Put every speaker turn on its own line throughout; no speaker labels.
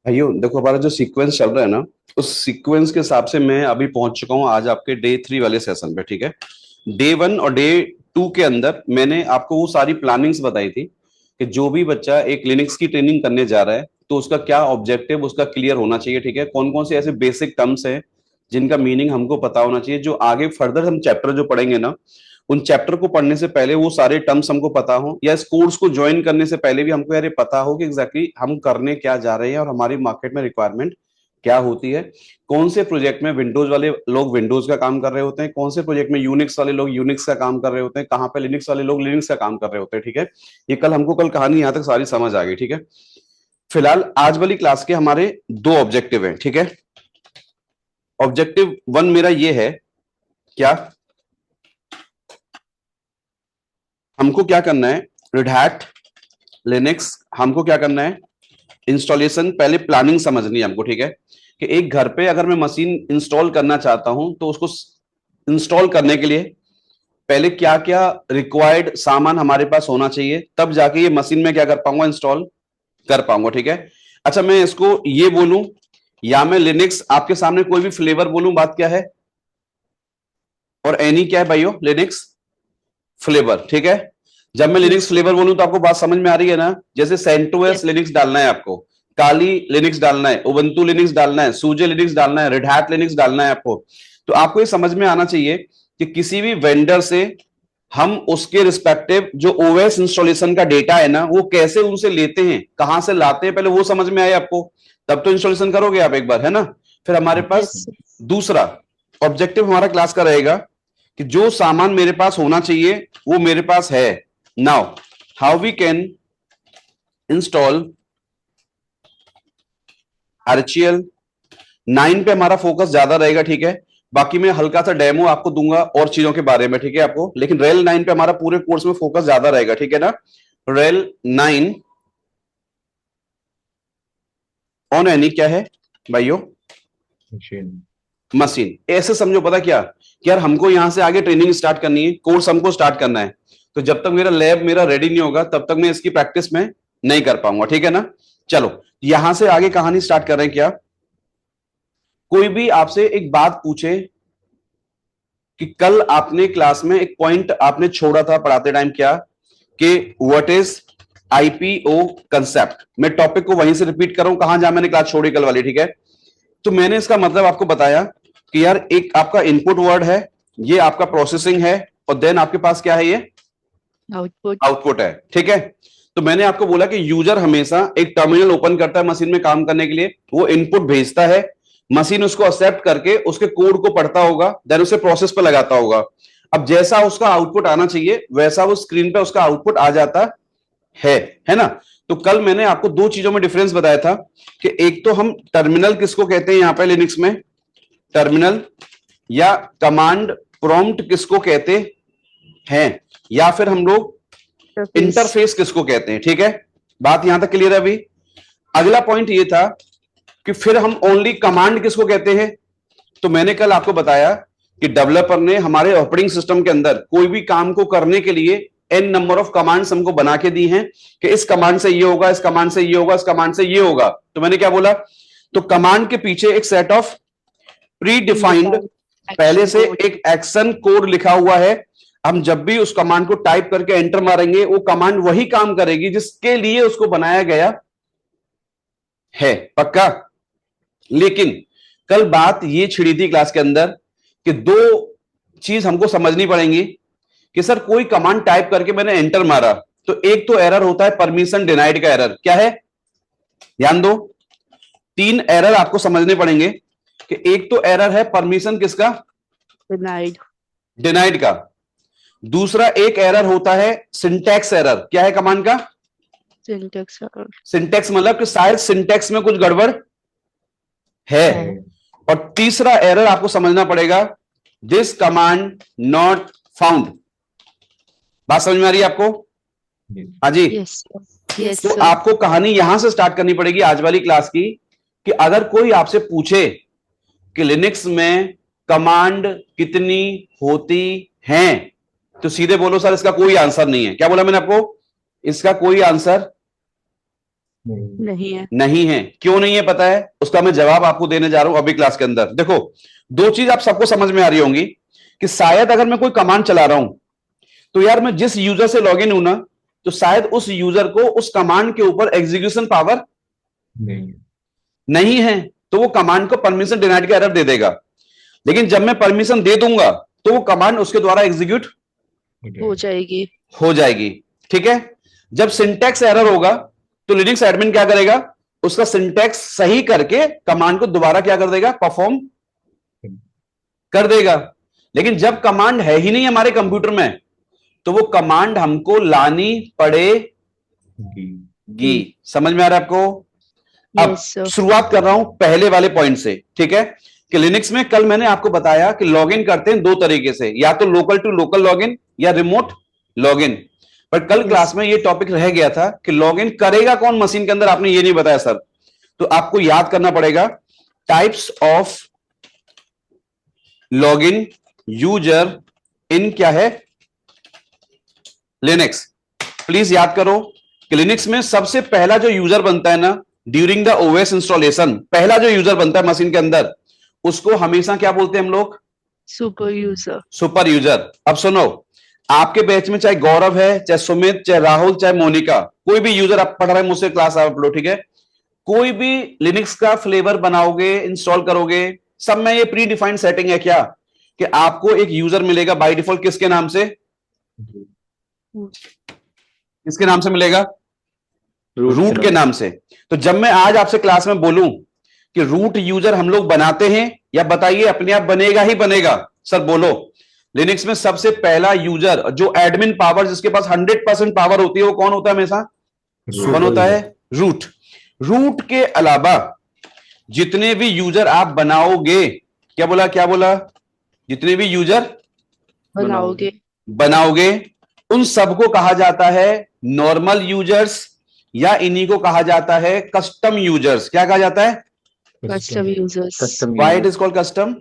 भाइयों देखो, हमारा जो सीक्वेंस चल रहा है ना, उस सीक्वेंस के हिसाब से मैं अभी पहुंच चुका हूं आज आपके डे 3 वाले सेशन पे। ठीक है, डे 1 और डे 2 के अंदर मैंने आपको वो सारी प्लानिंग्स बताई थी कि जो भी बच्चा एक लिनक्स की ट्रेनिंग करने जा रहा है तो उसका क्या ऑब्जेक्टिव उसका क्लियर होना चाहिए। ठीक है, कौन कौन से ऐसे बेसिक टर्म्स हैं जिनका मीनिंग हमको पता होना चाहिए, जो आगे फर्दर हम चैप्टर जो पढ़ेंगे ना, उन चैप्टर को पढ़ने से पहले वो सारे टर्म्स हमको पता हो, या इस कोर्स को ज्वाइन करने से पहले भी हमको यार ये पता हो कि एग्जैक्टली हम करने क्या जा रहे हैं और हमारी मार्केट में रिक्वायरमेंट क्या होती है। कौन से प्रोजेक्ट में विंडोज वाले लोग विंडोज का काम कर रहे होते हैं, कौन से प्रोजेक्ट में यूनिक्स वाले लोग यूनिक्स का काम कर रहे होते हैं, कहाँ पे लिनक्स वाले लोग लिनक्स का काम कर रहे होते हैं। ठीक है, ये कल हमको कल कहानी यहां तक सारी समझ आ गई। ठीक है, फिलहाल आज वाली क्लास के हमारे दो ऑब्जेक्टिव हैं। ठीक है, ऑब्जेक्टिव 1 मेरा ये है, क्या हमको क्या करना है, रेड हैट लिनक्स हमको क्या करना है, इंस्टॉलेशन पहले प्लानिंग समझनी है हमको। ठीक है, कि एक घर पे अगर मैं मशीन इंस्टॉल करना चाहता हूं तो उसको इंस्टॉल करने के लिए पहले क्या क्या रिक्वायर्ड सामान हमारे पास होना चाहिए, तब जाके ये मशीन में क्या कर पाऊंगा, इंस्टॉल कर पाऊंगा। ठीक है, अच्छा मैं इसको ये बोलूं या मैं लिनक्स आपके सामने कोई भी फ्लेवर बोलूं, बात क्या है, और एनी क्या है भाइयों, लिनक्स फ्लेवर। ठीक है, जब मैं लिनक्स
यस सर।
फ्लेवर बोलूं तो आपको बात समझ में आ रही है ना, जैसे सेंटोस
यस।
लिनक्स डालना है आपको, काली लिनक्स डालना है, उबंटू लिनक्स डालना है, सूजे लिनक्स डालना है, रेड हैट लिनक्स डालना है आपको। तो आपको ये समझ में आना चाहिए कि किसी भी वेंडर से हम उसके रिस्पेक्टिव जो ओएस इंस्टॉलेशन का डेटा है ना, वो कैसे उनसे लेते हैं, कहां से लाते हैं, पहले वो समझ में आए आपको, तब तो इंस्टॉलेशन करोगे आप एक बार, है ना। फिर हमारे पास
यस सर।
दूसरा ऑब्जेक्टिव हमारा क्लास का रहेगा कि जो सामान मेरे पास होना चाहिए वो मेरे पास है। Now how we can install RHEL 9 पे हमारा फोकस ज्यादा रहेगा। ठीक है, बाकी मैं हल्का सा डेमो आपको दूंगा और चीजों के बारे में। ठीक है आपको, लेकिन रेल 9 पे हमारा पूरे कोर्स में फोकस ज्यादा रहेगा। ठीक है ना, रेल 9 ऑन एनी क्या है भाइयों,
मशीन।
मशीन। ऐसे समझो, पता क्या कि यार हमको यहां से आगे ट्रेनिंग स्टार्ट करनी है, कोर्स हमको स्टार्ट करना है, तो जब तक मेरा लैब मेरा रेडी नहीं होगा तब तक मैं इसकी प्रैक्टिस में नहीं कर पाऊंगा। ठीक है ना, चलो यहां से आगे कहानी स्टार्ट कर रहे हैं। क्या कोई भी आपसे एक बात पूछे कि कल आपने क्लास में एक पॉइंट आपने छोड़ा था पढ़ाते टाइम, क्या कि व्हाट इज आईपीओ कंसेप्ट, मैं टॉपिक को वहीं से रिपीट कर रहा हूं कहां जहां मैंने क्लास छोड़ी कल वाली। ठीक है, तो मैंने इसका मतलब आपको बताया कि यार एक आपका इनपुट वर्ड है, ये आपका प्रोसेसिंग है, और देन आपके पास क्या है, ये
आउटपुट।
आउटपुट है। ठीक है, तो मैंने आपको बोला कि यूजर हमेशा एक टर्मिनल ओपन करता है मशीन में काम करने के लिए, वो इनपुट भेजता है, मशीन उसको एक्सेप्ट करके उसके कोड को पढ़ता होगा, देन उसे प्रोसेस पर लगाता होगा। अब जैसा उसका आउटपुट आना चाहिए वैसा वो स्क्रीन पे उसका आउटपुट आ जाता है है ना। तो कल मैंने आपको दो चीजों में डिफरेंस बताया था कि एक तो हम टर्मिनल किसको कहते हैं यहां पे लिनक्स में, टर्मिनल, या कमांड प्रॉम्प्ट किसको कहते हैं, या फिर हम लोग
इंटरफेस।
इंटरफेस किसको कहते हैं। ठीक है, बात यहां तक क्लियर है अभी। अगला पॉइंट ये था कि फिर हम ओनली कमांड किसको कहते हैं, तो मैंने कल आपको बताया कि डेवलपर ने हमारे ऑपरेटिंग सिस्टम के अंदर कोई भी काम को करने के लिए एन नंबर ऑफ कमांड्स हमको बना के दी हैं कि इस कमांड से ये होगा, इस कमांड से ये होगा, इस कमांड से ये होगा। तो मैंने क्या बोला, तो कमांड के पीछे एक set of pre defined
predefined
पहले
एक्शन
से
कोड।
एक एक्शन कोड लिखा हुआ है। हम जब भी उस कमांड को टाइप करके एंटर मारेंगे वो कमांड वही काम करेगी जिसके लिए उसको बनाया गया है, पक्का। लेकिन कल बात ये छिड़ी थी क्लास के अंदर कि दो चीज हमको समझनी पड़ेंगी कि सर कोई कमांड टाइप करके मैंने एंटर मारा, तो एक तो एरर होता है परमिशन डिनाइड का एरर, क्या है ध्यान दो, तीन एरर आपको समझने पड़ेंगे कि एक तो एरर है परमिशन किसका,
डिनाइड।
डिनाइड का। दूसरा एक एरर होता है सिंटैक्स एरर, क्या है कमांड का,
सिंटैक्स एरर
सिंटैक्स मतलब कि शायद सिंटैक्स में कुछ गड़बड़ है।
है।
और तीसरा एरर आपको समझना पड़ेगा, दिस कमांड नॉट फाउंड। बात समझ में आ रही है आपको, हाँ जी।
Yes sir. यस
तो
सर।
आपको कहानी यहां से स्टार्ट करनी पड़ेगी आज वाली क्लास की, कि अगर कोई आपसे पूछे कि लिनक्स में कमांड कितनी होती हैं, तो सीधे बोलो सर इसका कोई आंसर नहीं है। क्या बोला मैंने आपको, इसका कोई आंसर
नहीं है।
नहीं है। क्यों नहीं है पता है? उसका मैं जवाब आपको देने जा रहा हूं अभी क्लास के अंदर। देखो, दो चीज आप सबको समझ में आ रही होंगी कि शायद अगर मैं कोई कमांड चला रहा हूं तो यार मैं जिस यूजर से लॉगिन हूं ना, तो शायद उस यूजर को उस कमांड के ऊपर एग्जीक्यूशन पावर नहीं है, तो वो कमांड को परमिशन डिनाइड का एरर दे देगा। लेकिन जब मैं परमिशन दे दूंगा तो वो कमांड उसके द्वारा एग्जीक्यूट
हो जाएगी।
हो जाएगी। ठीक है। जब सिंटैक्स एरर होगा तो लिनक्स एडमिन क्या करेगा? उसका सिंटैक्स सही करके कमांड को दोबारा क्या कर देगा? परफॉर्म कर देगा। लेकिन जब कमांड है ही नहीं हमारे कंप्यूटर में, तो वो कमांड हमको लानी पड़ेगी। समझ में आ रहा है आपको? अब
यस सर।
शुरुआत कर रहा हूं पहले वाले पॉइंट से। ठीक है, कि लिनक्स में कल मैंने आपको बताया कि लॉगिन करते हैं दो तरीके से, या तो लोकल टू लोकल लॉगिन या रिमोट लॉगिन। पर कल क्लास में ये टॉपिक रह गया था कि लॉगिन करेगा कौन मशीन के अंदर, आपने ये नहीं बताया सर। तो आपको याद करना पड़ेगा टाइप्स ऑफ लॉगिन यूजर इन क्या है? लिनक्स। प्लीज याद करो कि लिनक्स में सबसे पहला जो यूजर बनता है ना ड्यूरिंग द ओएस इंस्टॉलेशन, पहला जो यूजर बनता है मशीन के अंदर, उसको हमेशा क्या बोलते हैं हम लोग?
Super user.
Super user. अब सुनो, आपके बैच में चाहे गौरव है, चाहे सुमित, चाहे राहुल, चाहे मोनिका, कोई भी यूजर आप पढ़ रहे हैं मुझसे क्लास आप लो, ठीक है, कोई भी लिनक्स का फ्लेवर बनाओगे, इंस्टॉल करोगे, सब में ये प्री डिफाइंड सेटिंग है क्या कि आपको एक यूजर मिलेगा बाय डिफॉल्ट किसके नाम से? किसके नाम से मिलेगा? रूट के नाम से। तो जब मैं आज आपसे क्लास में बोलूं कि रूट यूजर हम लोग बनाते हैं या बताइए अपने आप बनेगा ही बनेगा? सर बोलो। लिनक्स में सबसे पहला यूजर जो एडमिन पावर, जिसके पास 100% पावर होती है, वो कौन होता है हमेशा? कौन होता है? रूट। रूट के अलावा जितने भी यूजर आप बनाओगे, क्या बोला क्या बोला? जितने भी यूजर बनाओगे उन सबको कहा जाता है नॉर्मल यूजर्स, या इन्हीं को कहा जाता है कस्टम यूजर्स। क्या कहा जाता है?
Custom users.
Why it is called custom?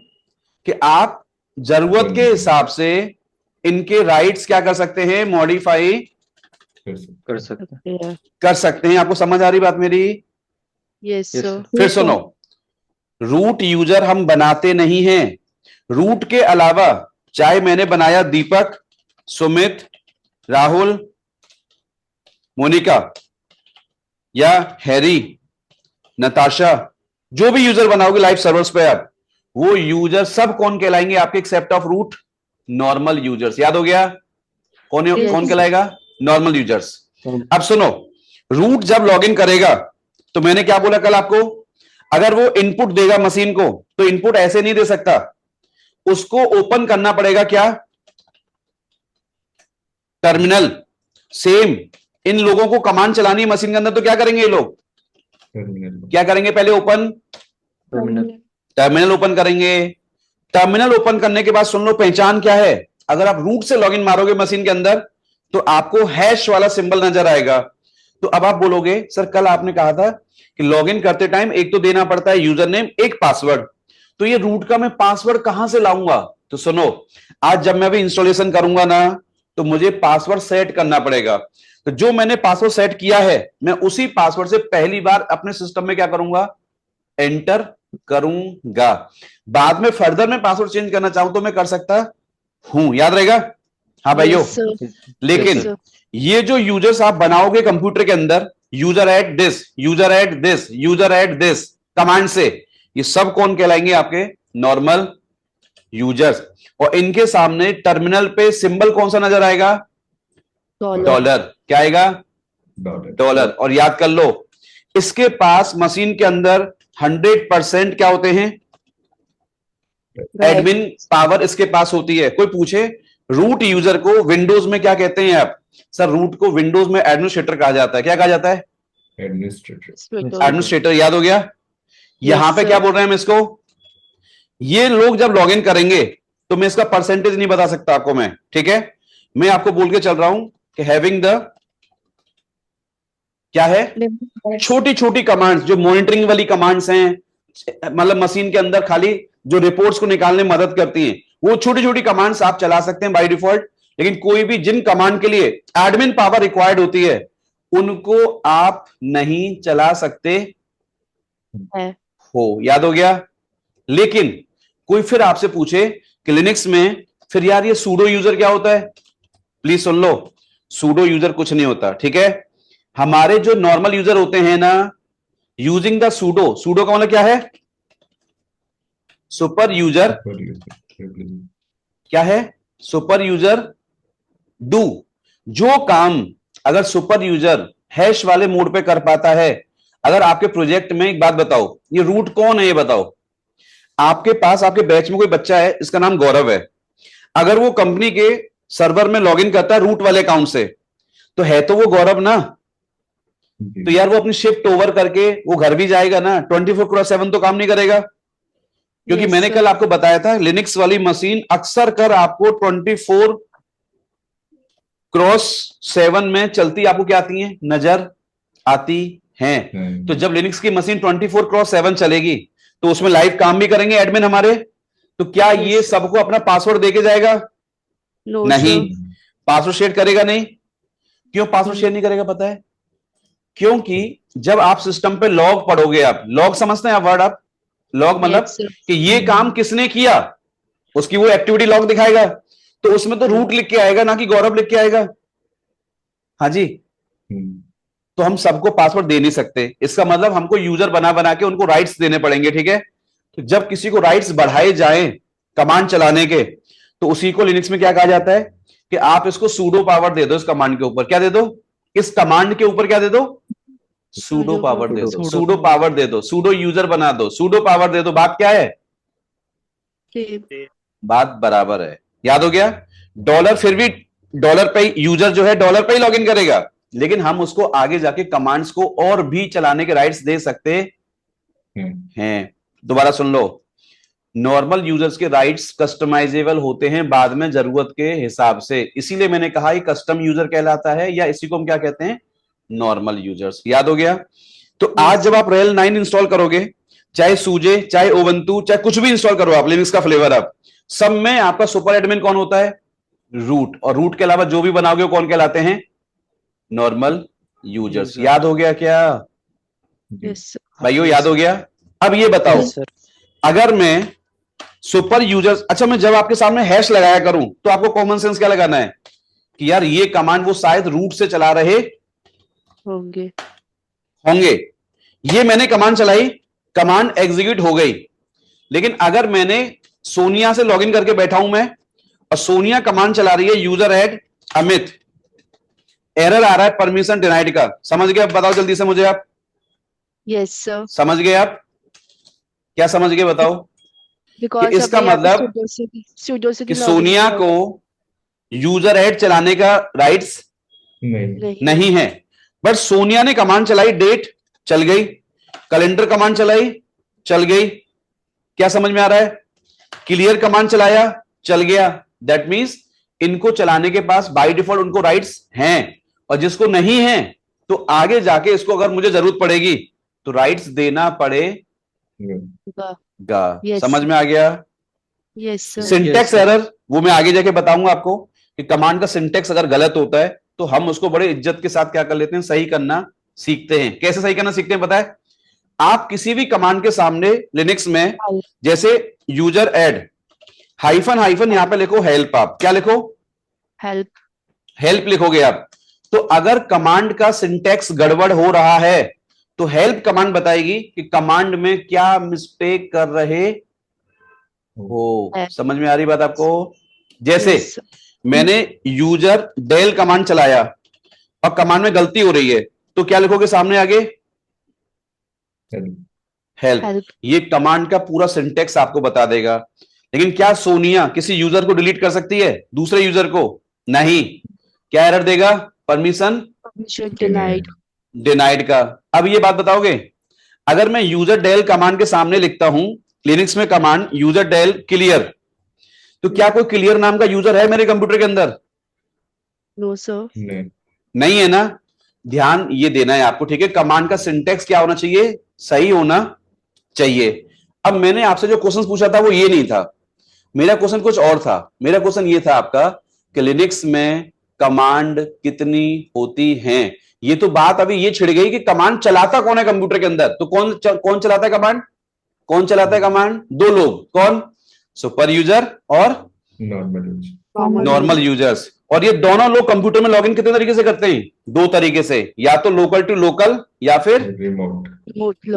कि आप जरूरत के हिसाब से इनके राइट्स क्या कर सकते हैं? मॉडिफाई
कर
सकते हैं। आपको समझ आ रही बात मेरी?
Yes sir.
फिर सुनो, रूट यूजर हम बनाते नहीं हैं। रूट के अलावा चाहे मैंने बनाया दीपक, सुमित, राहुल, मोनिका या हैरी, नताशा, जो भी यूजर बनाओगे लाइव सर्वर्स पे आप, वो यूजर सब कौन कहलाएंगे आपके except of root? Normal users. याद हो गया? कौन कौन कहलाएगा? Normal users. अब सुनो, रूट जब लॉगिन करेगा तो मैंने क्या बोला कल आपको? अगर वो इनपुट देगा मशीन को तो इनपुट ऐसे नहीं दे सकता, उसको ओपन करना पड़ेगा क्या? टर्मिनल। सेम इन लोगों को कमांड चलानी है मशीन के अंदर, तो क्या करेंगे ये लोग? क्या करेंगे? पहले ओपन टर्मिनल ओपन करेंगे। टर्मिनल ओपन करने के बाद सुन लो पहचान क्या है। अगर आप रूट से लॉगिन मारोगे मशीन के अंदर तो आपको हैश वाला सिंबल नजर आएगा। तो अब आप बोलोगे सर कल आपने कहा था कि लॉगिन करते टाइम एक तो देना पड़ता है यूजर नेम, एक पासवर्ड, तो ये रूट का मैं पासवर्ड कहां से लाऊंगा? तो सुनो, आज जब मैं भी इंस्टॉलेशन करूंगा ना तो मुझे पासवर्ड सेट करना पड़ेगा। तो जो मैंने पासवर्ड सेट किया है मैं उसी पासवर्ड से पहली बार अपने सिस्टम में क्या करूंगा? एंटर करूंगा। बाद में फर्दर में पासवर्ड चेंज करना चाहूं तो मैं कर सकता हूं। याद रहेगा? हाँ भाइयों। लेकिन ये जो यूजर्स आप बनाओगे कंप्यूटर के अंदर, user at this, user at this, user at this command से, ये सब कौन कहलाएंगे? आपके नॉर्मल यूजर्स। और इनके सामने टर्मिनल पे सिंबल कौन सा नजर आएगा? डॉलर। क्या आएगा? डॉलर। और याद कर लो, इसके पास मशीन के अंदर 100% क्या होते हैं? एडमिन पावर इसके पास होती है। कोई पूछे रूट यूजर को विंडोज में क्या कहते हैं आप? सर रूट को विंडोज में एडमिनिस्ट्रेटर कहा जाता है। क्या कहा जाता है? एडमिनिस्ट्रेटर। याद हो गया? यहां पे क्या बोल रहे हैं हम इसको? ये लोग जब लॉगिन करेंगे तो मैं इसका परसेंटेज नहीं बता सकता आपको मैं, ठीक है? मैं आपको बोल के चल रहा हूं कि हैविंग द क्या है? छोटी छोटी कमांड्स, जो मॉनिटरिंग वाली कमांड्स हैं, मतलब मशीन के अंदर खाली जो रिपोर्ट्स को निकालने में मदद करती हैं, वो छोटी छोटी कमांड्स आप चला सकते हैं बाय डिफॉल्ट। लेकिन कोई भी जिन कमांड के लिए एडमिन पावर रिक्वायर्ड होती है उनको आप नहीं चला सकते
है।
हो। याद हो गया? लेकिन कोई फिर आपसे पूछे कि लिनक्स में फिर यार ये सूडो यूजर क्या होता है, please soon low, pseudo user कुछ नहीं होता, ठीक है। हमारे जो नॉर्मल यूजर होते हैं ना, यूजिंग द सूडो, सूडो का मतलब क्या है? Super user. क्या है? Super user do. जो काम अगर सुपर यूजर हैश वाले मोड पे कर पाता है, अगर आपके प्रोजेक्ट में, एक बात बताओ, ये रूट कौन है ये बताओ। आपके पास आपके बैच में कोई बच्चा है, इसका नाम गौरव है, अगर वो कंपनी के सर्वर में लॉगिन करता है रूट वाले अकाउंट से, तो है तो वो गौरव ना। तो यार वो अपनी शिफ्ट ओवर करके वो घर भी जाएगा ना, 24/7 तो काम नहीं करेगा। क्योंकि
Yes,
मैंने
sir.
कल आपको बताया था लिनक्स वाली मशीन अक्सर कर आपको 24/7 में चलती आपको क्या आती है, नजर आती हैं। तो जब लिनक्स की मशीन 24/7 चलेगी, तो उसमें लाइव काम भी करेंगे एडमिन हमारे, तो क्या
Yes,
ये
sir.
सबको अपना पासवर्ड देके जाएगा?
No,
नहीं।
sir.
पासवर्ड शेयर करेगा नहीं। क्यों पासवर्ड शेयर नहीं करेगा पता है? क्योंकि जब आप सिस्टम पे लॉग पढ़ोगे, आप लॉग समझते हैं आप वर्ड, आप लॉग मतलब
Yes, sir.
कि ये काम किसने किया, उसकी वो एक्टिविटी लॉग दिखाएगा। तो उसमें तो रूट लिख के आएगा ना कि गौरव लिख के आएगा। हाँ जी। तो हम सबको पासवर्ड दे नहीं सकते, इसका मतलब हमको यूजर बना बना के उनको राइट्स देने पड़ेंगे, ठीक है। तो जब किसी को राइट्स बढ़ाए जाएं कमांड चलाने के, तो उसी को लिनक्स में क्या कहा जाता है कि आप इसको सूडो पावर दे दो, इस कमांड के ऊपर क्या दे दो, इस कमांड के ऊपर क्या दे दो, सूडो पावर दे दो, सूडो पावर दे दो, सूडो यूजर बना दो, सूडो पावर दे दो। बात क्या है?
Okay.
बात बराबर है। याद हो गया? डॉलर फिर भी डॉलर पे यूजर जो है डॉलर पे ही लॉगिन करेगा, लेकिन हम उसको आगे जाके कमांड्स को और भी चलाने के राइट्स दे सकते हैं। दोबारा सुन लो, नॉर्मल यूजर्स के राइट्स कस्टमाइजेबल होते हैं बाद में जरूरत के हिसाब से, इसीलिए मैंने कहा ये कस्टम यूजर कहलाता है, या इसी को हम क्या कहते हैं, नॉर्मल यूजर्स। याद हो गया? तो आज जब आप रेल 9 इंस्टॉल करोगे, चाहे सूजे चाहे ओबंतु चाहे कुछ भी इंस्टॉल करो आप, लिनक्स का फ्लेवर आप, सब में आपका सुपर एडमिन कौन होता है, रूट। और रूट के अलावा जो भी बनाओगे वो कौन कहलाते हैं, नॉर्मल यूजर्स। याद हो गया क्या
Yes, sir.
भाइयों? याद हो गया? अब ये बताओ,
Yes, sir.
अगर मैं सुपर यूजर्स, अच्छा मैं जब आपके सामने हैश लगाया करूं, तो आपको कॉमन सेंस क्या लगाना है कि यार ये कमांड वो शायद रूट से चला रहे
होंगे।
होंगे। ये मैंने कमांड चलाई, कमांड एग्जीक्यूट हो गई, लेकिन अगर मैंने सोनिया से लॉगिन करके बैठा हूं मैं, और सोनिया कमांड चला रही है यूजर ऐड अमित, एरर आ रहा है परमिशन डिनाइड का, समझ गए? अब बताओ जल्दी से मुझे आप,
Yes, sir.
समझ गए आप? क्या समझ गए बताओ? कि
Because
इसका
अभी यहाँ पे
मतलब
sudo से
कि
login
सोनिया
किया
को
हुआ
यूजर ऐड चलाने का राइट्स
नहीं
नहीं है। बट सोनिया ने कमांड चलाई, डेट चल गई, कैलेंडर कमांड चलाई चल गई। क्या समझ में आ रहा है? क्लियर कमांड चलाया चल गया। दैट मींस इनको चलाने के पास बाय डिफॉल्ट उनको राइट्स हैं, और जिसको नहीं है तो आगे जाके इसको अगर मुझे जरूरत पड़ेगी तो राइट्स देना पड़ेगा।
Yes,
समझ
sir.
में आ गया?
Yes, sir.
सिंटेक्स एरर वो मैं आगे जाके बताऊंगा आपको, कि कमांड का सिंटेक्स अगर गलत होता है तो हम उसको बड़े इज्जत के साथ क्या कर लेते हैं, सही करना सीखते हैं। कैसे सही करना सीखते हैं पता है? आप किसी भी कमांड के सामने लिनक्स में, जैसे यूजर ऐड हाइफन हाइफन यहां पे लिखो हेल्प, आप क्या लिखो,
Help.
हेल्प लिखोगे आप, तो अगर कमांड का सिंटेक्स गड़बड़ हो रहा है तो हेल्प कमांड बताएगी कि कमांड में क्या मिस्टेक कर रहे हो। समझ में आ रही बात आपको? जैसे
Yes, sir.
मैंने यूजर डेल कमांड चलाया और कमांड में गलती हो रही है, तो क्या लिखोगे सामने आगे, हेल्प।
Help.
ये कमांड का पूरा सिंटेक्स आपको बता देगा। लेकिन क्या सोनिया किसी यूजर को डिलीट कर सकती है, दूसरे यूजर को? नहीं। क्या एरर देगा, परमिशन
Permission denied.
डिनाइड का। अब ये बात बताओगे, अगर मैं यूजर डेल कमांड के सामने लिखता हूं लिनक्स में कमांड यूजर डेल क्लियर, तो क्या कोई क्लियर नाम का यूजर है मेरे कंप्यूटर के अंदर?
No, sir.
नहीं है ना। ध्यान ये देना है आपको, ठीक है। कमांड का सिंटेक्स क्या होना चाहिए, सही होना चाहिए। अब मैंने आपसे जो क्वेश्चन पूछा था वो ये नहीं था, मेरा क्वेश्चन कुछ और था। मेरा क्वेश्चन ये था आपका कि लिनक्स में कमांड कितनी होती हैं? ये तो बात अभी ये छिड़ गई कि कमांड चलाता कौन है कंप्यूटर के अंदर, तो कौन चलाता है कमांड? कौन चलाता है कमांड? दो लोग, कौन? सुपर यूजर और
नॉर्मल
नॉर्मल यूजर्स। और ये दोनों लोग कंप्यूटर में लॉगिन कितने तरीके से करते हैं? दो तरीके से, या तो लोकल टू लोकल या फिर
रिमोट।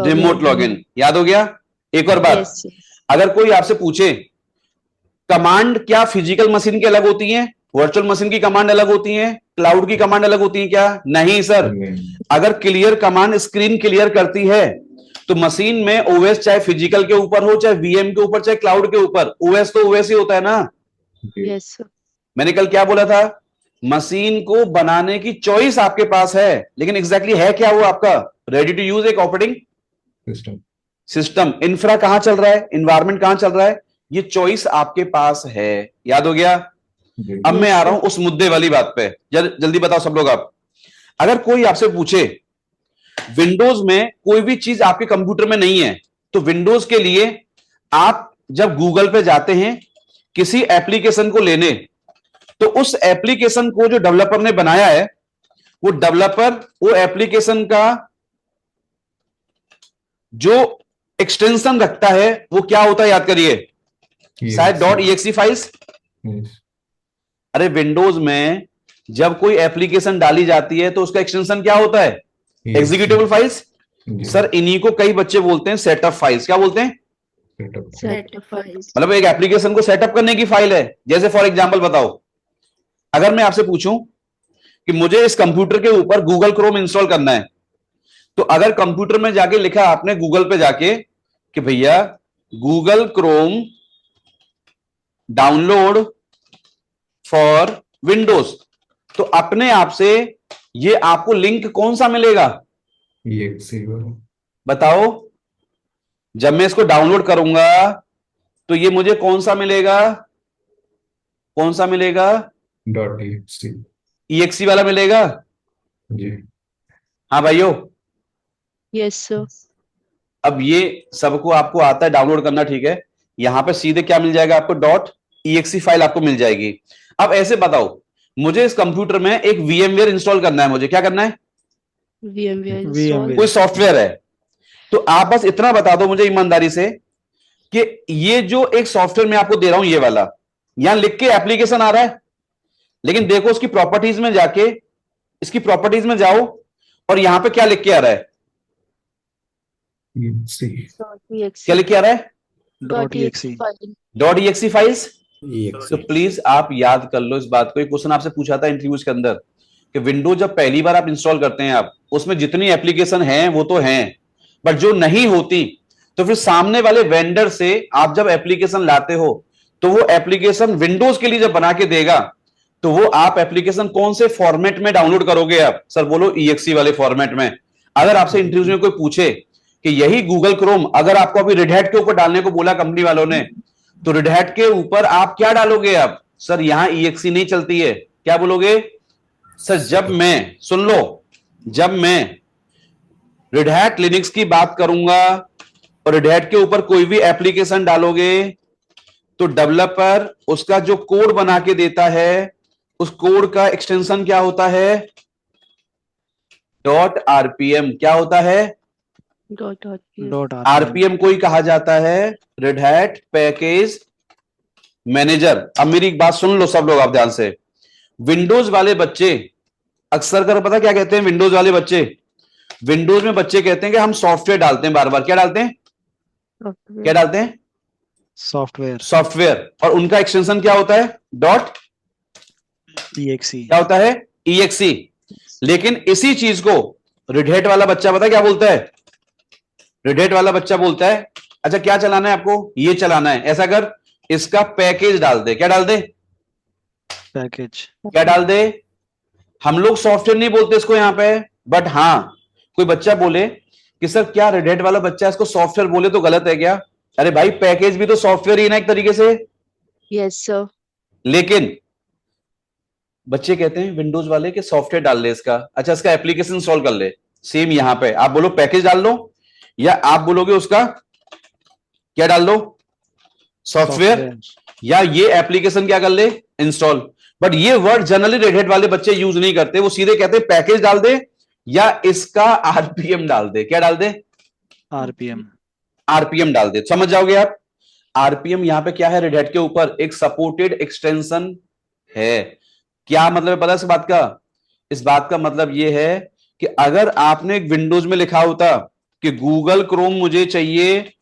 Remote login. याद हो गया? एक और बात,
Yes,
अगर कोई आपसे पूछे कमांड क्या फिजिकल मशीन की अलग होती है, वर्चुअल मशीन की कमांड अलग होती है, क्लाउड की कमांड अलग होती है क्या? नहीं सर। अगर क्लियर कमांड स्क्रीन क्लियर करती है तो मशीन में ओएस चाहे फिजिकल के ऊपर हो, चाहे वीएम के ऊपर, चाहे क्लाउड के ऊपर, ओएस तो ओएस ही होता है ना।
yes, sir.
मैंने कल क्या बोला था? मशीन को बनाने की चॉइस आपके पास है, लेकिन एग्जैक्टली है क्या वो आपका? रेडी टू यूज एक ऑपरेटिंग सिस्टम। इंफ्रा कहां चल रहा है, इन्वायरमेंट कहां चल रहा है, ये चॉइस आपके पास है। याद हो गया? अब मैं आ रहा हूं उस मुद्दे वाली बात पे। जल्दी बताओ सब लोग आप। अगर कोई आपसे पूछे विंडोज में कोई भी चीज आपके कंप्यूटर में नहीं है, तो विंडोज के लिए आप जब गूगल पे जाते हैं किसी एप्लीकेशन को लेने, तो उस एप्लीकेशन को जो डेवलपर ने बनाया है, वो डेवलपर वो एप्लीकेशन का जो एक्सटेंशन रखता है वो क्या होता है? याद करिए, शायद .exe फाइल्स। अरे विंडोज में जब कोई एप्लीकेशन डाली जाती है तो उसका एक्सटेंशन क्या होता है? Executable files. सर इन्हीं को कई बच्चे बोलते हैं सेटअप फाइल्स। क्या बोलते हैं?
Set of files.
मतलब एक एप्लीकेशन को सेटअप करने की फाइल है। जैसे फॉर एग्जांपल बताओ, अगर मैं आपसे पूछूं कि मुझे इस कंप्यूटर के ऊपर गूगल क्रोम इंस्टॉल करना है, तो अगर कंप्यूटर में जाके लिखा आपने गूगल पे जाके कि भैया Google Chrome download for Windows, तो अपने आप से ये आपको लिंक कौन सा मिलेगा? बताओ। जब मैं इसको डाउनलोड करूंगा तो ये मुझे कौन सा मिलेगा? कौन सा मिलेगा? .exe वाला मिलेगा।
जी।
हाँ भाइयों,
Yes, sir.
अब ये सबको आपको आता है डाउनलोड करना, ठीक है। यहां पे सीधे क्या मिल जाएगा आपको? .exe फाइल आपको मिल जाएगी। अब ऐसे बताओ, मुझे इस कंप्यूटर में एक VMware इंस्टॉल करना है, मुझे क्या करना है?
VMware install.
कोई सॉफ्टवेयर है, तो आप बस इतना बता दो मुझे ईमानदारी से कि ये जो एक सॉफ्टवेयर मैं आपको दे रहा हूं, ये वाला, यहां लिख के एप्लीकेशन आ रहा है, लेकिन देखो उसकी प्रॉपर्टीज में जाके, इसकी प्रॉपर्टीज में जाओ और यहां पे क्या लिख के आ रहा है? क्या लिख के आ रहा है?
.exe file.
.exe files. तो प्लीज आप याद कर लो इस बात को। एक क्वेश्चन आपसे पूछा था इंटरव्यूज के अंदर कि विंडोज जब पहली बार आप इंस्टॉल करते हैं, आप उसमें जितनी एप्लीकेशन हैं वो तो हैं, बट जो नहीं होती, तो फिर सामने वाले वेंडर से आप जब एप्लीकेशन लाते हो तो वो एप्लीकेशन विंडोज के लिए जब बना के देगा, तो वो आप एप्लीकेशन कौन से फॉर्मेट में डाउनलोड करोगे आप? सर बोलो EXE वाले फॉर्मेट में। अगर आपसे इंटरव्यूज में कोई पूछे कि यही गूगल क्रोम अगर आपको अभी रेड हैट के ऊपर डालने को बोला कंपनी वालों ने, तो रेड हैट के ऊपर आप क्या डालोगे? आप सर यहां EXE नहीं चलती है, क्या बोलोगे? सर जब मैं, सुन लो, जब मैं रेड हैट लिनक्स की बात करूंगा और रेड हैट के ऊपर कोई भी एप्लीकेशन डालोगे, तो डेवलपर उसका जो कोड बना के देता है, उस कोड का एक्सटेंशन क्या होता है? .rpm। क्या होता है? RPM को ही कहा जाता है रेड हैट पैकेज मैनेजर। अब मेरी एक बात सुन लो सब लोग आप ध्यान से। विंडोज वाले बच्चे अक्सर कर पता क्या कहते हैं? विंडोज वाले बच्चे, विंडोज में बच्चे कहते हैं कि हम सॉफ्टवेयर डालते हैं बार बार। क्या डालते हैं? क्या डालते हैं? सॉफ्टवेयर। और उनका एक्सटेंशन क्या होता है? .exe। क्या होता है? EXE। लेकिन इसी चीज को रेड हैट वाला बच्चा पता क्या बोलता है? रेड हैट वाला बच्चा बोलता है अच्छा क्या चलाना है आपको? ये चलाना है। ऐसा कर, इसका पैकेज डाल दे। क्या डाल दे? पैकेज। क्या डाल दे? हम लोग सॉफ्टवेयर नहीं बोलते इसको यहां पे, बट हां कोई बच्चा बोले कि सर क्या रेड हैट वाला बच्चा इसको सॉफ्टवेयर बोले तो गलत है क्या? अरे भाई पैकेज भी तो सॉफ्टवेयर ही ना एक तरीके से।
Yes, sir.
लेकिन बच्चे कहते हैं विंडोज वाले के सॉफ्टवेयर डाल ले इसका, अच्छा इसका एप्लीकेशन इंस्टॉल कर ले। सेम यहां पे आप बोलो पैकेज डाल लो, या आप बोलोगे उसका क्या डाल दो? सॉफ्टवेयर। या ये एप्लीकेशन क्या कर ले? इंस्टॉल। बट ये वर्ड जनरली रेड हैट वाले बच्चे यूज नहीं करते, वो सीधे कहते हैं पैकेज डाल दे या इसका आरपीएम डाल दे। क्या डाल दे?
आरपीएम।
आरपीएम डाल दे, समझ जाओगे आप। आरपीएम यहां पे क्या है? रेड हैट के ऊपर एक सपोर्टेड एक्सटेंशन है। क्या मतलब है पता है इस बात का? इस बात का मतलब यह है कि अगर आपने एक विंडोज में लिखा होता कि गूगल क्रोम मुझे चाहिए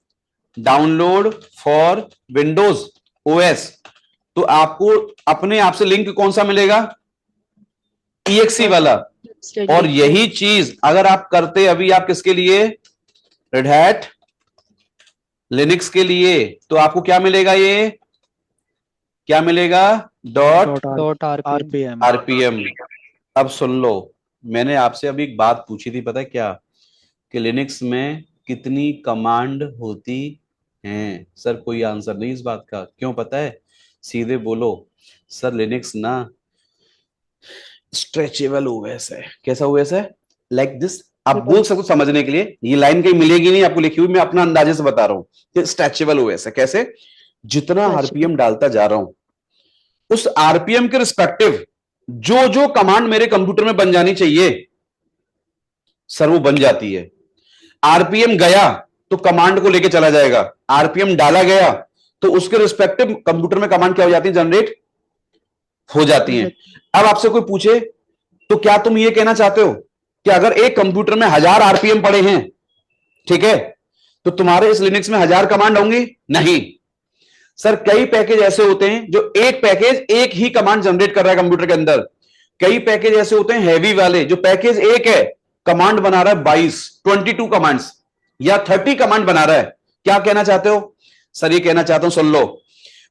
डाउनलोड फॉर विंडोज ओएस, तो आपको अपने आप से लिंक कौन सा मिलेगा? EXE वाला। और यही चीज अगर आप करते अभी आप किसके लिए? रेड हैट लिनक्स के लिए, तो आपको क्या मिलेगा? ये क्या मिलेगा? Dot RPM. अब सुन लो, मैंने आपसे अभी एक बात पूछी थी, पता है क्या? कि लिनक्स में कितनी कमांड होती हैं? सर कोई आंसर नहीं इस बात का। क्यों पता है? सीधे बोलो सर, लिनक्स ना स्ट्रेचेबल ओएस है। कैसा ओएस है? Like this. आप बोल सकते हो समझने के लिए, ये लाइन कहीं मिलेगी नहीं आपको लिखी हुई, मैं अपना अंदाजे से बता रहा हूं कि स्ट्रेचेबल ओएस है। कैसे? जितना आरपीएम डालता जा रहा हूं, उस आरपीएम के रिस्पेक्टिव जो जो कमांड मेरे कंप्यूटर में बन जानी चाहिए सर, वो बन जाती है। आरपीएम गया तो कमांड को लेके चला जाएगा, आरपीएम डाला गया तो उसके रिस्पेक्टिव कंप्यूटर में कमांड क्या हो जाती है? जनरेट हो जाती है। अब आपसे कोई पूछे तो क्या तुम ये कहना चाहते हो कि अगर एक कंप्यूटर में 1000 आरपीएम पड़े हैं, ठीक है, तो तुम्हारे इस लिनक्स में 1000 कमांड होंगी? नहीं सर, कई पैकेज ऐसे होते हैं जो एक पैकेज एक ही कमांड जनरेट कर रहा है कंप्यूटर के अंदर। कई पैकेज ऐसे होते हैं हैवी वाले, जो पैकेज एक है, कमांड बना रहा है 22 कमांड्स या 30 कमांड बना रहा है। क्या कहना चाहते हो? सर ये कहना चाहता हूं, सुन लो,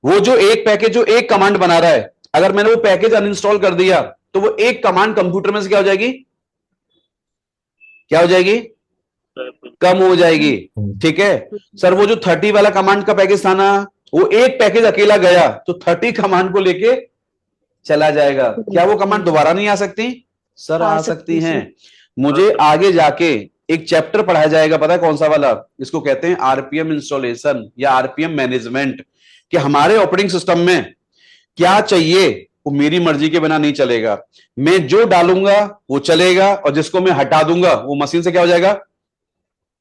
वो जो एक पैकेज जो एक कमांड बना रहा है, अगर मैंने वो पैकेज अनइंस्टॉल कर दिया तो वो एक कमांड कंप्यूटर में से क्या हो जाएगी? क्या हो जाएगी? कम हो जाएगी। ठीक है सर, वो जो 30 वाला कमांड का पैकेज था ना, वो एक पैकेज अकेला गया तो 30 कमांड को लेके चला जाएगा। क्या वो कमांड दोबारा नहीं आ सकती? सर आ सकती हैं। मुझे आगे जाके एक चैप्टर पढ़ाया जाएगा, पता है कौन सा वाला? इसको कहते हैं आरपीएम इंस्टॉलेशन या आरपीएम मैनेजमेंट, कि हमारे ऑपरेटिंग सिस्टम में क्या चाहिए वो मेरी मर्जी के बिना नहीं चलेगा। मैं जो डालूंगा वो चलेगा, और जिसको मैं हटा दूंगा वो मशीन से क्या हो जाएगा?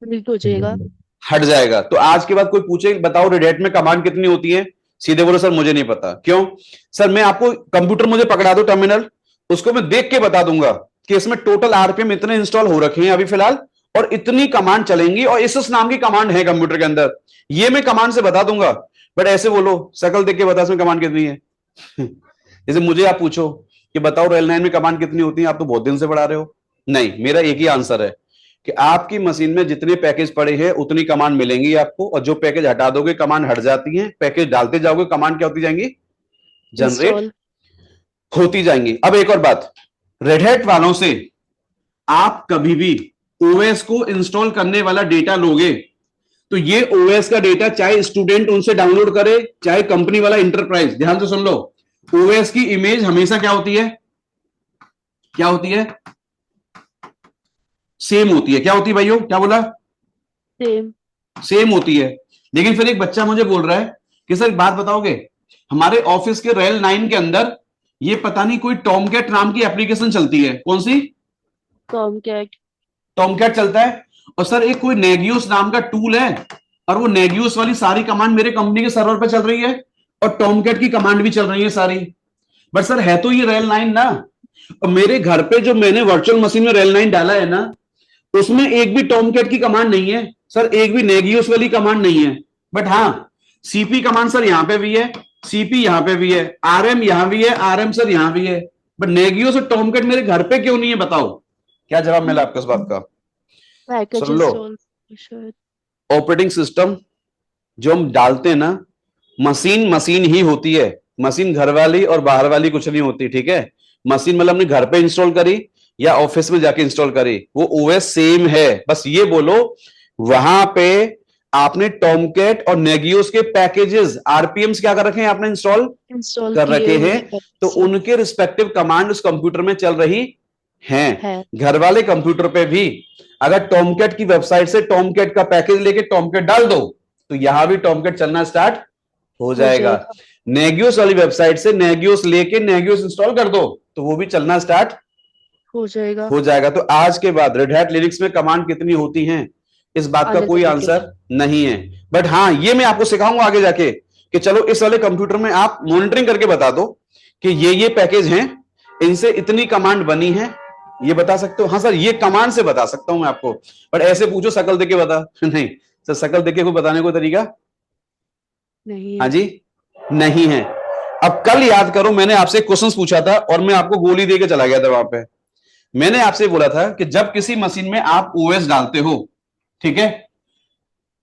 हो जाएगा,
हट जाएगा। तो आज के बाद कोई पूछे बताओ रेड हैट में कमांड कितनी होती है, सीधे बोलो सर मुझे नहीं पता। क्यों? सर मैं आपको कंप्यूटर मुझे पकड़ा दो टर्मिनल, उसको मैं देख के बता दूंगा कि इसमें टोटल आरपीएम इतने इंस्टॉल हो रखे हैं अभी फिलहाल, और इतनी कमांड चलेंगी, और इस नाम की कमांड है कंप्यूटर के अंदर, ये मैं कमांड से बता दूंगा। बट ऐसे बोलो शकल देख के बता इसमें कमांड कितनी है। जैसे मुझे आप पूछो कि बताओ रेल 9 में कमांड कितनी होती है, आप तो बहुत दिन से पढ़ा रहे हो। नहीं, मेरा एक ही आंसर है कि आपकी मशीन में जितने पैकेज पड़े हैं उतनी कमांड मिलेंगी आपको, और जो पैकेज हटा दोगे कमांड हट जाती है, पैकेज डालते जाओगे कमांड क्या होती जाएंगी? जनरेट होती जाएंगी। अब एक और बात, रेड हैट वालों से आप कभी भी ओएस को इंस्टॉल करने वाला डेटा लोगे तो ये ओएस का डेटा चाहे स्टूडेंट उनसे डाउनलोड करे चाहे कंपनी वाला इंटरप्राइज, ध्यान से सुन लो, ओएस की इमेज हमेशा क्या होती है? क्या होती है? सेम होती है। क्या होती है भाइयों? क्या बोला? सेम होती है। लेकिन फिर एक बच्चा मुझे बोल रहा है कि सर एक बात बताओगे, हमारे ऑफिस के रेल 9 के अंदर ये पता नहीं कोई टॉमकैट नाम की एप्लीकेशन चलती है। कौन सी? टॉमकैट चलता है। और सर एक कोई नेगियोस नाम का टूल है, और वो नेगियोस वाली सारी कमांड मेरे कंपनी के सर्वर पे चल रही है, और टॉमकैट की कमांड भी चल रही है सारी। बट सर है तो ये रेल 9 ना, और मेरे घर पे जो मैंने वर्चुअल मशीन में रेल 9 डाला है ना, उसमें एक भी टॉमकैट की कमांड नहीं है सर, एक भी नेगियोस वाली कमांड नहीं है। बट हाँ, सीपी कमांड सर यहां पे भी है, सीपी यहां पे भी है, आरएम यहां भी है, आरएम सर यहां भी है। बट नेगियोस और टॉमकैट मेरे घर पे क्यों नहीं है? बताओ क्या जवाब मिला आपको इस बात का? सुन लो, ऑपरेटिंग सिस्टम जो हम डालते हैं ना, मशीन मशीन ही होती है। मशीन घर वाली और बाहर वाली कुछ नहीं होती। ठीक है, मशीन मतलब अपने घर पे इंस्टॉल करी या ऑफिस में जाके इंस्टॉल करी, वो ओएस सेम है। बस ये बोलो वहां पे आपने टॉमकैट और नेगियोस के पैकेजेस आरपीएम्स क्या कर रखे हैं? आपने इंस्टॉल कर रखे हैं, तो उनके रिस्पेक्टिव कमांड उस कंप्यूटर में चल रही हैं। घर वाले कंप्यूटर पे भी अगर टॉमकैट की वेबसाइट से टॉमकैट का पैकेज लेके टॉमकैट डाल दो तो यहां भी टॉमकैट चलना स्टार्ट हो जाएगा। नेगियोस वाली वेबसाइट से नेगियोस लेके नेगियोस इंस्टॉल कर दो तो वो भी चलना स्टार्ट
हो जाएगा।
हो जाएगा। तो आज के बाद रेड हैट लिनक्स में कमांड कितनी होती हैं, इस बात का
आगे
कोई
चल के।
आंसर नहीं है। बट हाँ, ये मैं आपको सिखाऊंगा आगे जाके कि चलो इस वाले कंप्यूटर में आप मॉनिटरिंग करके बता दो कि ये पैकेज हैं, इनसे इतनी कमांड बनी है, ये बता सकते हो। हाँ सर, ये कमांड से बता सकता हूं मैं आपको, बट ऐसे पूछो शकल देके बता नहीं सर, शकल देके कोई बताने को तरीका
नहीं
हाँ
है।
जी नहीं है। अब कल याद करो, मैंने आपसे क्वेश्चन पूछा था और मैं आपको गोली देके चला गया था वहां पे। मैंने आपसे बोला था कि जब किसी मशीन में आप ओएस डालते हो, ठीक है,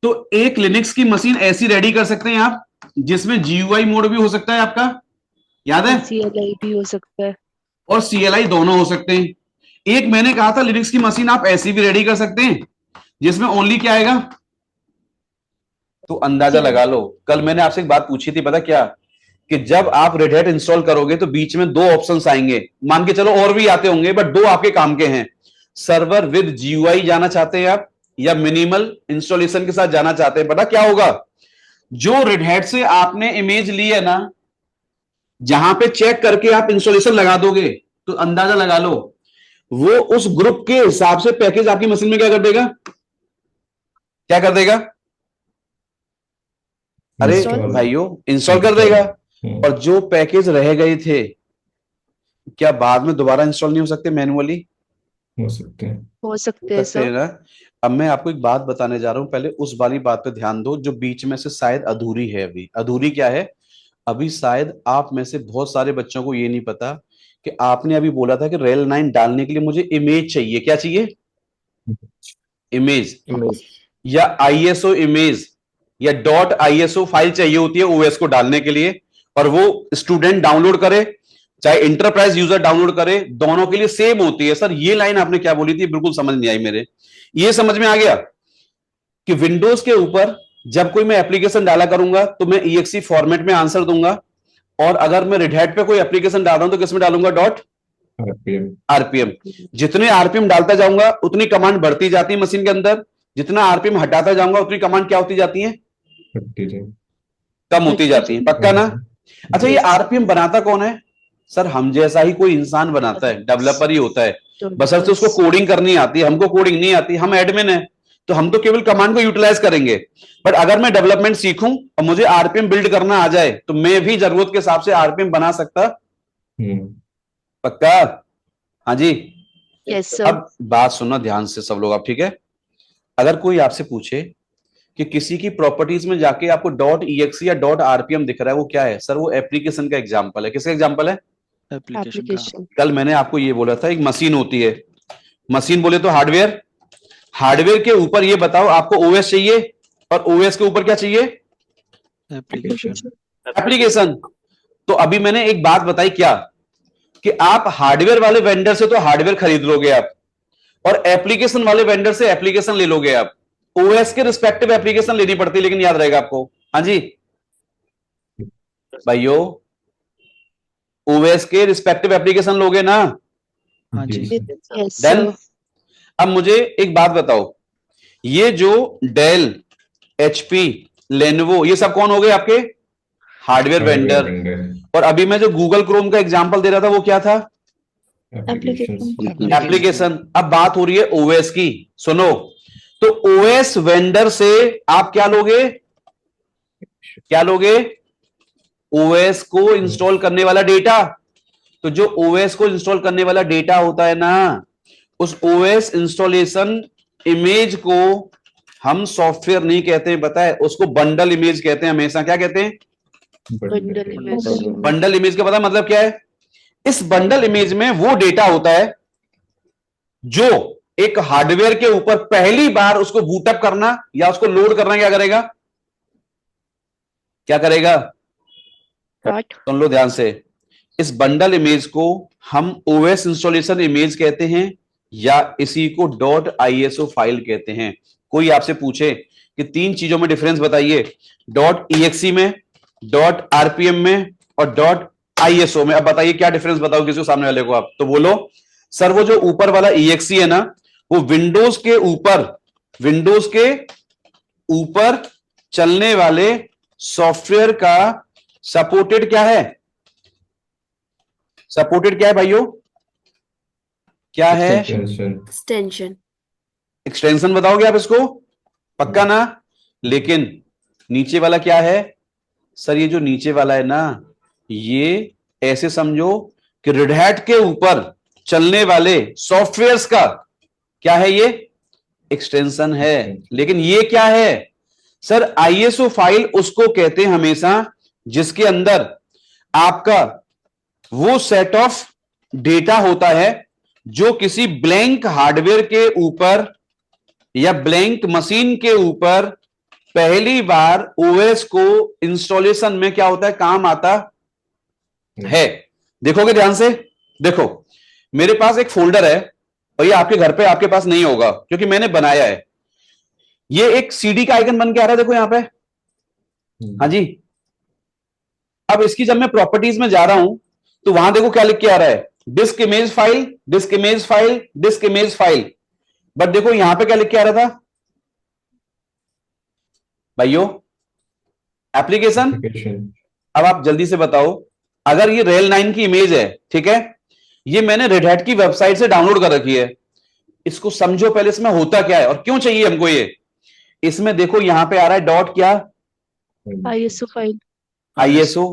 तो एक लिनक्स की मशीन ऐसी रेडी कर सकते हैं आप जिसमें जीयूआई मोड भी हो सकता है आपका, याद है,
CLI भी हो सकता है।
और सीएलआई दोनों हो सकते हैं। एक मैंने कहा था लिनक्स की मशीन आप ऐसी भी रेडी कर सकते हैं जिसमें ओनली क्या आएगा, तो अंदाजा लगा लो। कल मैंने आपसे एक बात पूछी थी, पता क्या, कि जब आप रेड हैट इंस्टॉल करोगे तो बीच में दो ऑप्शंस आएंगे, मान के चलो और भी आते होंगे बट दो आपके काम के हैं। सर्वर विद जीयूआई जाना चाहते हैं आप, या मिनिमल इंस्टॉलेशन के साथ जाना चाहते हैं। पता क्या होगा, जो रेड हैट से आपने इमेज ली है ना, जहां पे चेक करके आप इंस्टॉलेशन लगा दोगे तो अंदाजा लगा लो वो उस ग्रुप के हिसाब से पैकेज आपकी मशीन में क्या कर देगा, क्या कर देगा, अरे
Install.
भाइयों इंस्टॉल कर देगा।
हम्म,
और जो पैकेज रह गए थे क्या बाद में दोबारा इंस्टॉल नहीं हो सकते मैन्युअली,
हो सकते हैं।
हो सकते हैं
सकते हैं
सर।
ना। अब मैं आपको एक बात बताने जा रहा हूं, पहले उस वाली बात पे ध्यान दो जो बीच में से शायद अधूरी है। अभी अधूरी क्या है, अभी शायद आप में से बहुत सारे बच्चों को ये नहीं पता कि आपने अभी बोला था कि रेल 9 डालने के लिए मुझे इमेज चाहिए। क्या चाहिए, इमेज, या आईएसओ इमेज या डॉट आईएसओ फाइल चाहिए होती है ओएस को डालने के लिए, और वो स्टूडेंट डाउनलोड करे चाहे इंटरप्राइज यूजर डाउनलोड करे, दोनों के लिए सेम होती है। सर ये लाइन आपने क्या बोली थी, बिल्कुल समझ नहीं आई मेरे। ये समझ में आ गया कि विंडोज के ऊपर जब कोई मैं एप्लीकेशन डाला करूंगा तो मैं EXE फॉर्मेट में आंसर दूंगा, और अगर मैं रेड हैट पे कोई एप्लीकेशन डाल रहा हूं तो किसमें डालूंगा, डॉट
RPM.
आरपीएम। जितने आरपीएम डालता जाऊंगा उतनी कमांड बढ़ती जाती है मशीन के अंदर, जितना आरपीएम हटाता जाऊंगा उतनी कमांड क्या होती जाती है,
30.
कम होती जाती है। पक्का ना। अच्छा, ये आरपीएम बनाता कौन है, सर हम जैसा ही कोई इंसान बनाता है, डेवलपर ही होता है, बशर्ते उसको कोडिंग करनी आती है। हमको कोडिंग नहीं आती, हम एडमिन है, तो हम तो केवल कमांड को यूटिलाइज करेंगे। बट अगर मैं डेवलपमेंट सीखूं और मुझे आरपीएम बिल्ड करना आ जाए तो मैं भी जरूरत के हिसाब से आरपीएम बना सकता। पक्का, हाँ जी।
Yes sir.
अब बात सुनना ध्यान से सब लोग आप, ठीक है। अगर कोई आपसे पूछे कि किसी की प्रॉपर्टीज में जाके आपको डॉट EXE या डॉट आरपीएम दिख रहा है, वो क्या है, सर वो एप्लीकेशन का एग्जांपल है। किसका एग्जांपल है,
एप्लीकेशन।
कल मैंने आपको ये बोला था, एक मशीन होती है, मशीन बोले तो हार्डवेयर, हार्डवेयर के ऊपर ये बताओ आपको ओएस चाहिए, और ओएस के ऊपर क्या चाहिए, एप्लीकेशन। तो अभी मैंने एक बात बताई क्या, कि आप हार्डवेयर वाले वेंडर से तो हार्डवेयर खरीद लोगे आप, और एप्लीकेशन वाले वेंडर से एप्लीकेशन ले लोगे आप। ओएस के रिस्पेक्टिव एप्लीकेशन लेनी पड़ती है, लेकिन याद रहेगा आपको। हाँ जी भाइयों, ओएस के रिस्पेक्टिव एप्लीकेशन लोगे ना।
हाँ जी.
Yes
done.
सर।
अब मुझे एक बात बताओ, ये जो डेल, HP, लेनोवो, ये सब कौन हो गए आपके हार्डवेयर वेंडर। और अभी मैं जो गूगल क्रोम का एग्जांपल दे रहा था वो क्या था, एप्लीकेशन। अब बात हो रही है ओएस की, सुनो। तो ओएस वेंडर से आप क्या लोगे, क्या लोगे, ओएस को इंस्टॉल करने वाला डेटा। तो जो ओएस को इंस्टॉल करने वाला डेटा होता है ना, उस ओएस इंस्टॉलेशन इमेज को हम सॉफ्टवेयर नहीं कहते हैं, पता है, उसको बंडल इमेज कहते हैं हमेशा। क्या कहते हैं,
बंडल इमेज।
बंडल इमेज का पता मतलब क्या है, इस बंडल इमेज में वो डेटा होता है जो एक हार्डवेयर के ऊपर पहली बार उसको बूटअप करना या उसको लोड करना क्या करेगा, क्या करेगा, सुन लो ध्यान से। इस बंडल इमेज को हम ओएस इंस्टॉलेशन इमेज कहते हैं, या इसी को डॉट आईएसओ फाइल कहते हैं। कोई आपसे पूछे कि तीन चीजों में डिफरेंस बताइए, डॉट EXE में, डॉट आरपीएम में, और डॉट आईएसओ में, अब बताइए क्या डिफरेंस बताओ किसी को, सामने वाले को आप। तो बोलो सर वो जो ऊपर वाला EXE है ना, वो विंडोज के ऊपर, विंडोज के ऊपर चलने वाले सॉफ्टवेयर का सपोर्टेड क्या है? सपोर्टेड क्या है भाइयों? क्या है?
एक्सटेंशन।
Extension.
एक्सटेंशन बताओगे आप इसको? पक्का ना? लेकिन नीचे वाला क्या है सर? ये जो नीचे वाला है ना, ये ऐसे समझो कि रेड हैट के ऊपर चलने वाले सॉफ्टवेयर्स का क्या है? ये एक्सटेंशन है। लेकिन ये क्या है सर? आईएसओ फाइल उसको कहते हैं हमेशा जिसके अंदर आपका वो सेट ऑफ डेटा होता है जो किसी ब्लैंक हार्डवेयर के ऊपर या ब्लैंक मशीन के ऊपर पहली बार ओएस को इंस्टॉलेशन में क्या होता है, काम आता है। देखोगे ध्यान से, देखो मेरे पास एक फोल्डर है और ये आपके घर पे आपके पास नहीं होगा क्योंकि मैंने बनाया है। ये एक सीडी का आइकन बन के आ रहा है, देखो यहां पे। हाँ जी। अब इसकी जब मैं प्रॉपर्टीज में जा रहा हूं तो वहां देखो क्या लिख के आ रहा है, disc image file, disc image file, disc image file. But देखो यहां पे क्या लिख के आ रहा था भाइयों? एप्लीकेशन। अब आप जल्दी से बताओ, अगर ये रेल 9 की इमेज है, ठीक है, ये मैंने रेड हैट की वेबसाइट से डाउनलोड कर रखी है, इसको समझो पहले इसमें होता क्या है और क्यों चाहिए हमको ये। इसमें देखो यहां पे आ रहा है डॉट क्या?
ISO file.
आईएसओ।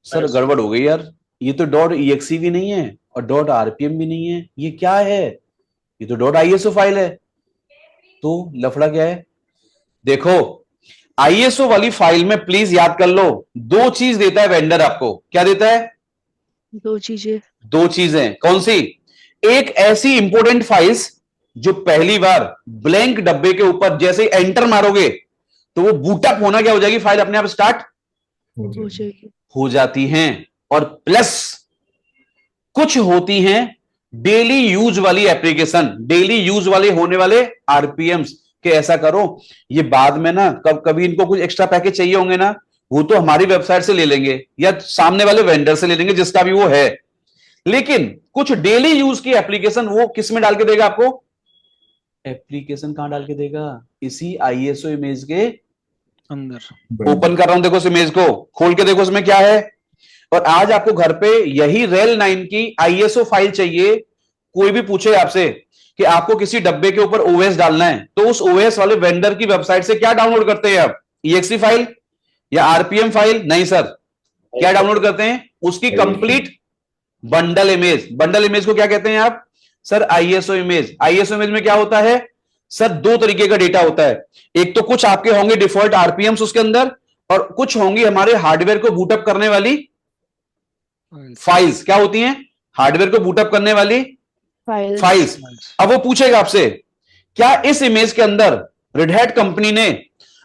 सर गड़बड़ हो गई यार, ये तो डॉट EXE भी नहीं है और डॉट RPM भी नहीं है, ये क्या है? ये तो डॉट आईएसओ फाइल है। तो लफड़ा क्या है? देखो आईएसओ वाली फाइल में प्लीज याद कर लो, दो चीज देता है वेंडर आपको। क्या देता है?
दो चीजें.
दो चीजें। कौन सी? एक ऐसी इंपोर्टेंट फाइल्स जो पहली बार ब्लैंक डब्बे के ऊपर जैसे एंटर मारोगे तो वो बूटअप होना क्या हो जाएगी, फाइल अपने आप स्टार्ट
हो जाएगी.
हो जाती हैं। और प्लस कुछ होती हैं डेली यूज वाली एप्लीकेशन, डेली यूज वाले होने वाले आरपीएम्स के ऐसा करो, ये बाद में ना कभी इनको कुछ एक्स्ट्रा पैकेज चाहिए होंगे ना, वो तो हमारी वेबसाइट से ले लेंगे या सामने वाले वेंडर से ले लेंगे जिसका भी वो है। लेकिन कुछ डेली यूज की एप्लीकेशन वो किस में डाल के देगा आपको? एप्लीकेशन कहां डाल के देगा? इसी आईएसओ इमेज के अंदर। ओपन कर रहा हूं, देखो इस इमेज को खोल के देखो इसमें क्या है। और आज आपको घर पे यही रेल 9 की आईएसओ फाइल चाहिए। कोई भी पूछे आपसे कि आपको किसी डब्बे के ऊपर ओएस डालना है तो उस ओएस वाले वेंडर की वेबसाइट से क्या डाउनलोड करते हैं आप? EXE फाइल या RPM फाइल? नहीं सर, क्या डाउनलोड करते हैं? उसकी complete bundle image. Bundle image को क्या कहते हैं आप? Sir ISO image. ISO image में क्या होता है सर? दो तरीके का डेटा होता है। एक तो कुछ आपके होंगे डिफॉल्ट आरपीएम्स उसके अंदर और कुछ होंगी हमारे हार्डवेयर को बूटअप करने वाली फाइल्स। क्या होती हैं? हार्डवेयर को बूटअप करने वाली फाइल्स। अब वो पूछेगा आपसे क्या इस इमेज के अंदर रेड हैट कंपनी ने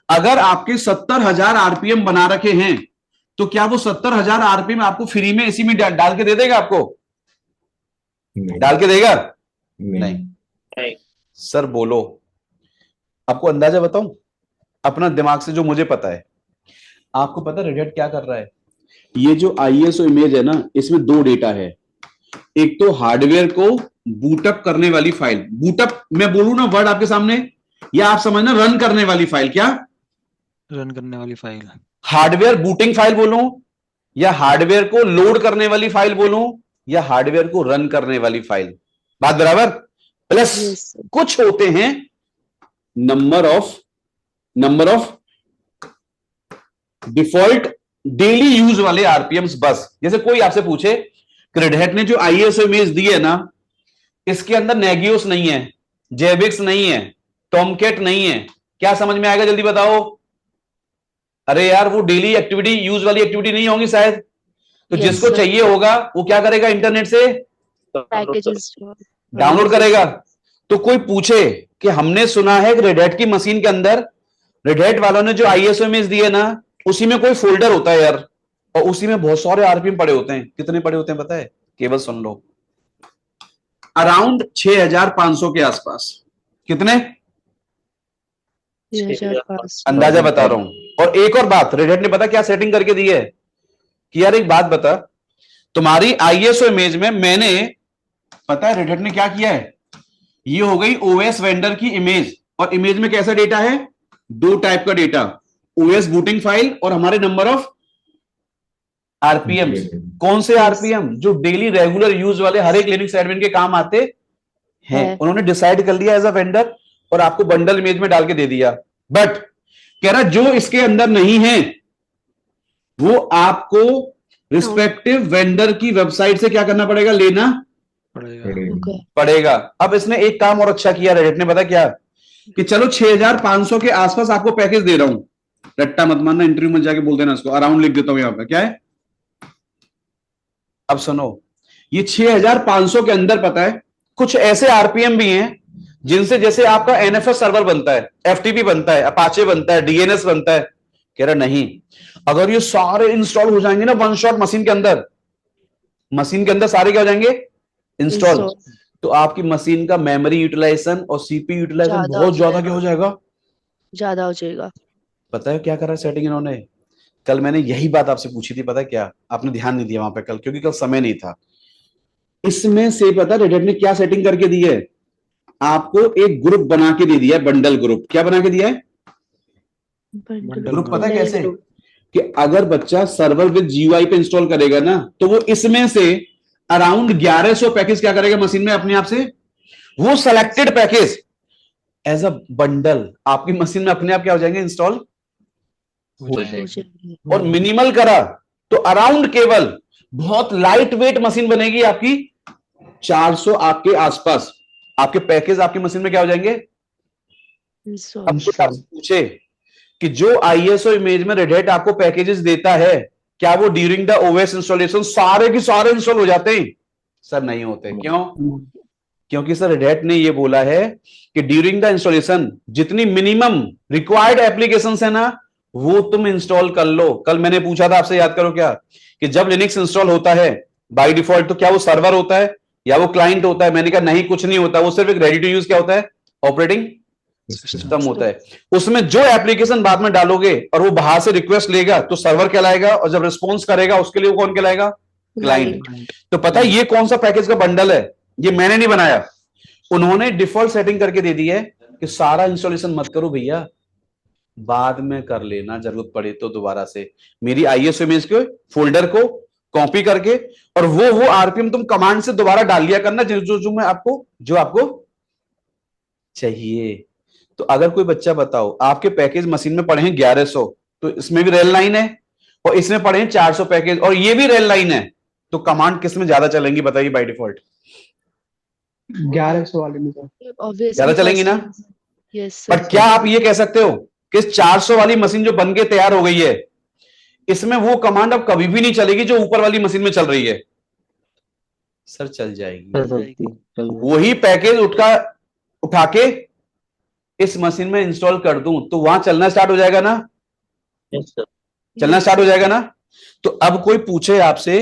अगर आपके 70,000 आरपीएम बना रखे हैं तो क्या वो 70,000 आरपीएम आपको फ्री में इसी में डाल के दे देगा? आपको डाल के देगा? नहीं। सर बोलो, आपको अंदाजा बताऊं अपना दिमाग से जो मुझे पता है। आपको पता है रेड हैट क्या कर रहा है? ये जो आईएसओ इमेज है ना, इसमें दो डेटा है। एक तो हार्डवेयर को बूटअप करने वाली फाइल, बूटअप मैं बोलूं ना वर्ड आपके सामने, या आप समझना रन करने वाली फाइल। क्या
रन करने वाली फाइल?
हार्डवेयर बूटिंग फाइल बोलूं या हार्डवेयर को लोड करने वाली फाइल बोलूं या हार्डवेयर को रन करने वाली फाइल? बात बराबर? प्लस कुछ होते हैं number of default daily use वाले आरपीएम्स। बस जैसे कोई आपसे पूछे कि रेड हैट ने जो आईएसओ इमेज दी है ना, इसके अंदर नेगियोस नहीं है, जेबिक्स नहीं है, टॉमकेट नहीं है, क्या समझ में आएगा? जल्दी बताओ। अरे यार वो डेली एक्टिविटी यूज वाली एक्टिविटी नहीं होंगी शायद, तो जिसको चाहिए होगा वो क्या करेगा? इंटरनेट से
पैकेजेस
डाउनलोड करेगा। तो कोई पूछे कि हमने सुना है कि रेड हैट की मशीन के अंदर रेड हैट वालों ने जो आईएसओ इमेज दी है ना, उसी में कोई फोल्डर होता है यार, और उसी में बहुत सारे आरपीएम पड़े होते हैं। कितने पड़े होते हैं पता है? केवल सुन लो, अराउंड 6,500 के आसपास। कितने?
6,500.
अंदाजा बता रहा हूं। और एक और बात, रेड हैट ने पता क्या सेटिंग करके दी है कि यार एक बात बता, तुम्हारी आईएसओ इमेज में मैंने पता है रेड हैट ने क्या किया है, ये हो गई ओएस वेंडर की इमेज, और इमेज में कैसा डेटा है? दो टाइप का डेटा, ओएस बूटिंग फाइल और हमारे नंबर ऑफ आरपीएम। कौन से आरपीएम? जो डेली रेगुलर यूज वाले हर एक लिनक्स एडमिन के काम आते हैं।
है।
उन्होंने डिसाइड कर लिया एज अ वेंडर और आपको बंडल इमेज में डाल के दे दिया। बट कह रहा जो इसके अंदर नहीं है वो आपको रिस्पेक्टिव वेंडर की वेबसाइट से क्या करना पड़ेगा? लेना
पड़ेगा।
होगा।
पड़ेगा। अब इसने एक काम और अच्छा किया रेडिट ने, पता क्या? कि चलो 6500 के आसपास आपको पैकेज दे रहा हूं। रट्टा मत मानना, इंटरव्यू में जाके बोल देना इसको, अराउंड लिख देता हूं यहां पे। क्या है? अब सुनो, ये 6500 के अंदर पता है कुछ ऐसे आरपीएम भी हैं जिनसे जैसे आपका एनएफएस सर्वर बनता है, एफटीपी बनता है, अपाचे बनता है, डीएनएस बनता है। कह रहा नहीं, अगर ये सारे इंस्टॉल हो जाएंगे ना वन शॉट मशीन के अंदर, मशीन के अंदर सारे क्या हो जाएंगे? इंस्टॉल। तो आपकी मशीन का मेमोरी यूटिलाइजेशन और सीपीयू यूटिलाइजेशन
ज्यादा
बहुत
हो
ज्यादा
जाएगा।
क्या हो जाएगा?
ज्यादा हो जाएगा।
पता है क्या करा सेटिंग इन्होंने? कल मैंने यही बात आपसे पूछी थी, पता है क्या? आपने ध्यान नहीं दिया वहां पे कल, क्योंकि कल समय नहीं था। इसमें से पता रेडिट ने क्या सेटिंग करके दी है? आपको एक ग्रुप बना के दे दिया है, बंडल ग्रुप। क्या बना के दिया है?
बंडल
ग्रुप पता है
नए
कैसे?
ग्रुप।
कि अगर बच्चा सर्वर विद जीयूआई पे इंस्टॉल करेगा ना, तो वो इसमें से अराउंड 1100 पैकेज क्या करेगा मशीन में अपने आप से? वो selected package as a bundle आपकी मशीन में अपने आप क्या हो जाएंगे? इंस्टॉल
हो
हो
जाएगा।
जाएगा।
और मिनिमल करा तो अराउंड केवल बहुत लाइट वेट मशीन बनेगी आपकी 400 आपके आसपास। आपके पैकेज आपकी मशीन में क्या हो जाएंगे?
इंस्टॉल।
अब कोई आपसे पूछे कि जो आईएसओ इमेज में रेड हैट आपको पैकेजेस देता है, क्या वो ड्यूरिंग द ओएस इंस्टॉलेशन सारे के सारे इंस्टॉल हो जाते हैं? सर नहीं होते। क्यों? क्योंकि सर रेड हैट ने ये बोला है कि ड्यूरिंग द इंस्टॉलेशन जितनी मिनिमम रिक्वायर्ड एप्लीकेशंस है ना, वो तुम इंस्टॉल कर लो। कल मैंने पूछा था आपसे, याद करो क्या, कि जब लिनक्स इंस्टॉल होता है बाय डिफॉल्ट तो क्या वो सर्वर होता है या वो क्लाइंट होता है? मैंने कहा नहीं, कुछ नहीं होता, वो सिर्फ एक रेडी टू यूज क्या होता है? ऑपरेटिंग सिस्टम होता है। उसमें जो एप्लीकेशन बाद में डालोगे और वो बाहर से रिक्वेस्ट लेगा तो सर्वर कहलाएगा, और जब रिस्पॉन्स करेगा उसके लिए वो कौन कहलाएगा? क्लाइंट। तो पता है ये कौन सा पैकेज का बंडल है? ये मैंने नहीं बनाया, उन्होंने डिफॉल्ट सेटिंग करके दे दी है कि सारा इंस्टॉलेशन मत करो भैया, बाद में कर लेना, जरूरत पड़े तो दोबारा से मेरी आईएसओ इमेज के फोल्डर को कॉपी करके, और वो आरपीएम तुम कमांड से दोबारा डाल लिया करना जो मैं आपको जो आपको चाहिए। तो अगर कोई बच्चा बताओ आपके पैकेज मशीन में पड़े हैं 1100, तो इसमें भी रेल लाइन है और इसमें पड़े हैं 400 पैकेज और ये भी रेल लाइन है, तो कमांड किस में ज्यादा चलेंगी बताइए बाय डिफॉल्ट?
1100 वाले में सर।
ज्यादा चलेंगी ना?
यस
पर क्या आप ये कह सकते हो कि 400 वाली मशीन जो बन के तैयार हो गई है, इसमें वो कमांड अब कभी भी नहीं चलेगी जो ऊपर वाली मशीन में चल रही है? सर चल जाएगी। वही पैकेज उठा के इस मशीन में इंस्टॉल कर दूं तो वहां चलना स्टार्ट हो जाएगा ना? चलना स्टार्ट हो जाएगा ना? तो अब कोई पूछे आपसे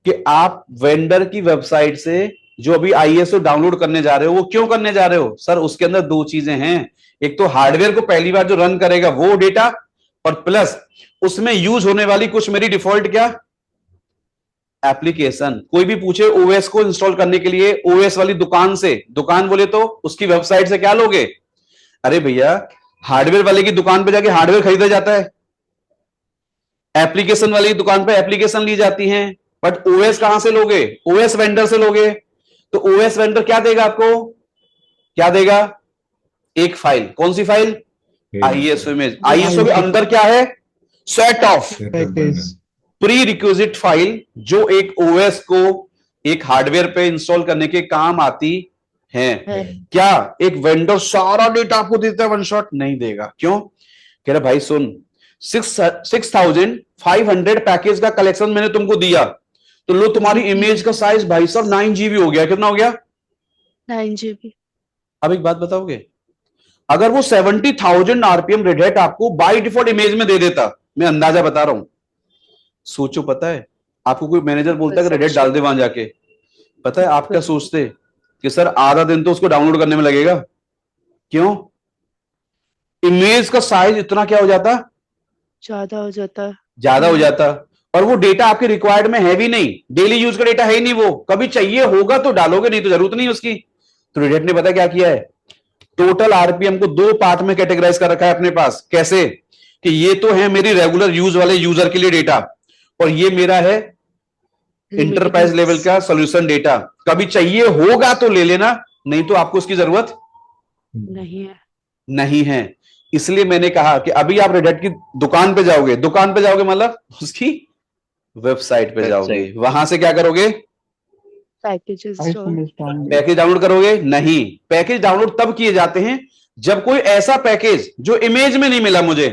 कि आप वेंडर की वेबसाइट से जो अभी आईएसओ डाउनलोड करने जा रहे हो वो क्यों करने जा रहे हो? सर उसके अंदर दो चीजें हैं, एक तो हार्डवेयर को पहली बार जो रन करेगा वो डेटा, और प्लस उसमें यूज होने वाली कुछ मेरी डिफॉल्ट क्या एप्लीकेशन। कोई भी पूछे ओएस को इंस्टॉल करने के लिए ओएस वाली दुकान से, दुकान बोले तो उसकी वेबसाइट से क्या लोगे? अरे भैया हार्डवेयर वाले की दुकान पे जाके हार्डवेयर खरीदा जाता है, एप्लीकेशन वाली दुकान पे एप्लीकेशन ली जाती हैं, बट ओएस कहां से लोगे? ओएस वेंडर से लोगे। तो ओएस वेंडर क्या देगा आपको? क्या देगा? एक फाइल। कौन सी फाइल? ISO image. आईएसओ के अंदर क्या है? Set of
package.
Pre requisite file जो एक ओएस को एक हार्डवेयर पे इंस्टॉल करने के काम आती है। क्या एक वेंडर सारा डेटा आपको देता है वन शॉट? नहीं देगा। क्यों? कह रहा भाई सुन, 6500 पैकेज का कलेक्शन मैंने तुमको दिया, तो लो तुम्हारी इमेज का साइज भाई साहब 9 GB हो गया। कितना हो गया?
9 GB।
अब एक बात बताओगे, अगर वो 70,000 आरपीएम रेड हैट आपको बाय डिफॉल्ट इमेज में दे देता, मैं अंदाजा बता रहा हूं, सोचो पता है आपको कोई मैनेजर बोलता है कि रेड हैट डाल दे वहां जाके, पता है आप क्या सोचते कि सर आधा दिन तो उसको डाउनलोड करने में लगेगा। क्यों? इमेज का साइज इतना क्या हो जाता?
ज्यादा हो जाता।
ज्यादा हो जाता, और वो डेटा आपके रिक्वायर्ड में है भी नहीं, डेली यूज का डेटा है ही नहीं, वो कभी चाहिए होगा तो डालोगे, नहीं तो जरूरत नहीं उसकी। तो रेड हैट ने पता क्या किया है? टोटल आरपीएम को दो पार्ट में कैटेगराइज कर रखा है अपने पास। कैसे? कि ये तो है मेरी रेगुलर यूज वाले यूजर के लिए डेटा, और ये मेरा है इंटरप्राइज लेवल का सॉल्यूशन डेटा। कभी चाहिए होगा तो ले लेना, नहीं तो आपको उसकी जरूरत
नहीं है।
नहीं है। इसलिए मैंने कहा कि अभी आप रेड हैट की दुकान पे जाओगे, दुकान पे जाओगे मतलब उसकी वेबसाइट पे जाओगे, वहां से क्या करोगे,
पैकेजेस
पैकेज डाउनलोड करोगे। नहीं, पैकेज डाउनलोड तब किए जाते हैं जब कोई ऐसा पैकेज जो इमेज में नहीं मिला मुझे,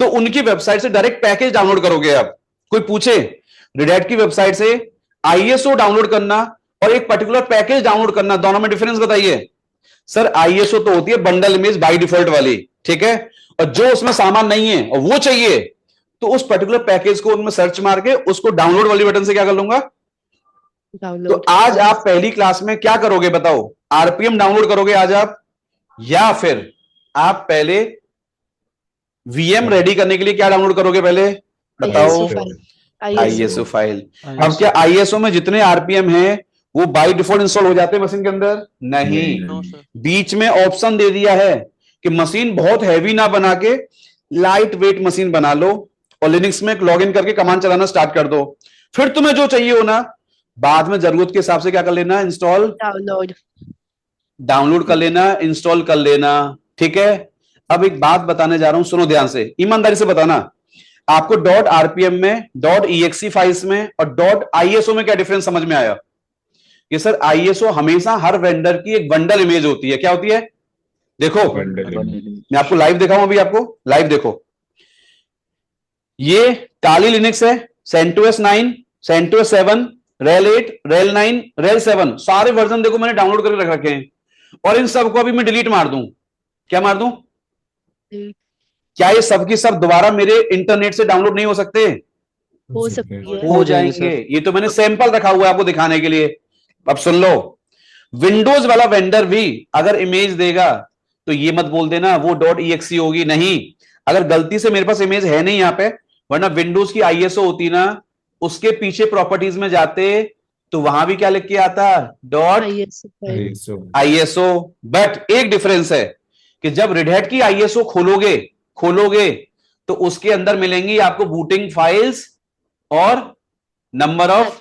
तो उनकी वेबसाइट से डायरेक्ट पैकेज डाउनलोड करोगे। आप कोई पूछे रेड हैट की वेबसाइट से आईएसओ डाउनलोड करना और एक पर्टिकुलर पैकेज डाउनलोड करना, दोनों में डिफरेंस बताइए। सर आईएसओ तो होती है बंडल इमेज बाय डिफॉल्ट वाली, ठीक है, और जो उसमें सामान नहीं है और वो चाहिए तो उस पर्टिकुलर पैकेज को उनमें सर्च मार के उसको डाउनलोड वाली बटन से क्या कर लूंगा। तो आज आप पहली क्लास में क्या करोगे बताओ, आरपीएम डाउनलोड करोगे आज आप, या फिर आप पहले वीएम रेडी करने के लिए क्या डाउनलोड करोगे पहले बताओ, आईएसओ फाइल। अब क्या आईएसओ में जितने आरपीएम हैं वो बाय डिफॉल्ट इंस्टॉल हो जाते हैं मशीन के अंदर? नहीं,
नो सर।
बीच में ऑप्शन दे दिया है कि मशीन बहुत हैवी ना बना के लाइट वेट मशीन बना लो और लिनक्स में लॉग इन करके कमांड चलाना स्टार्ट कर दो। फिर तुम्हें जो चाहिए हो ना बाद में जरूरत के हिसाब से क्या कर लेना, इंस्टॉल डाउनलोड कर लेना, इंस्टॉल कर लेना, ठीक है। अब एक बात बताने जा रहा हूं, सुनो ध्यान से, ईमानदारी से बताना, आपको डॉट आरपीएम में, डॉट ईएक्सी फाइल्स में और डॉट आईएसओ में क्या डिफरेंस समझ में आया? कि सर आईएसओ हमेशा हर वेंडर की एक बंडल इमेज होती है। क्या होती है? देखो मैं आपको लाइव दिखाऊं, अभी आपको लाइव देखो। ये काली लिनक्स है, सेंटोस 9, सेंटोस 7, रेल 8, रेल 9, रेल 7, सारे वर्जन देखो मैंने डाउनलोड करके रख रखे हैं। और इन सबको अभी मैं डिलीट मार दूं, क्या मार दूं? क्या ये सब की सब दोबारा मेरे इंटरनेट से डाउनलोड नहीं हो सकते?
हो सकती है।
हो जाएंगे। ये तो मैंने सैंपल रखा हुआ है आपको दिखाने के लिए। अब सुन लो, विंडोज वाला वेंडर भी अगर इमेज देगा तो ये मत बोल देना वो डॉट ईएक्सी होगी, नहीं। अगर गलती से मेरे पास इमेज है नहीं यहां पे, वरना विंडोज की आईएसओ होती ना, उसके पीछे प्रॉपर्टीज में जाते तो वहां भी क्या लिख के आता, डॉट आईएसओ। बट एक डिफरेंस है कि जब रेड हैट की आईएसओ खोलोगे तो उसके अंदर मिलेंगी आपको बूटिंग फाइल्स और नंबर ऑफ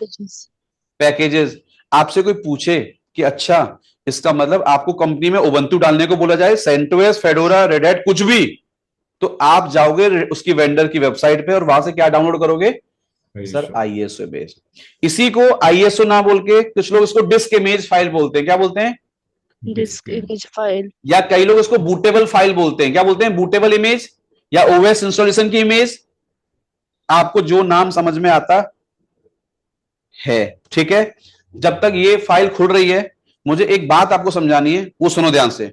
पैकेजेस। आपसे कोई पूछे कि अच्छा इसका मतलब आपको कंपनी में उबंटू डालने को बोला जाए, सेंटोस, फेडोरा, रेड हैट, कुछ भी, तो आप जाओगे उसकी वेंडर की वेबसाइट पे और वहां से क्या डाउनलोड करोगे? Sir ISO based. इसी को आईएसओ ना बोल के कुछ लोग इसको डिस्क इमेज फाइल बोलते हैं। क्या बोलते हैं?
Disc image file.
या कई लोग इसको बूटेबल फाइल बोलते हैं। क्या बोलते हैं? बूटेबल इमेज या ओएस इंस्टॉलेशन की इमेज। आपको जो नाम समझ में आता है, ठीक है। जब तक ये फाइल खुल रही है मुझे एक बात आपको समझानी है, वो सुनो ध्यान से।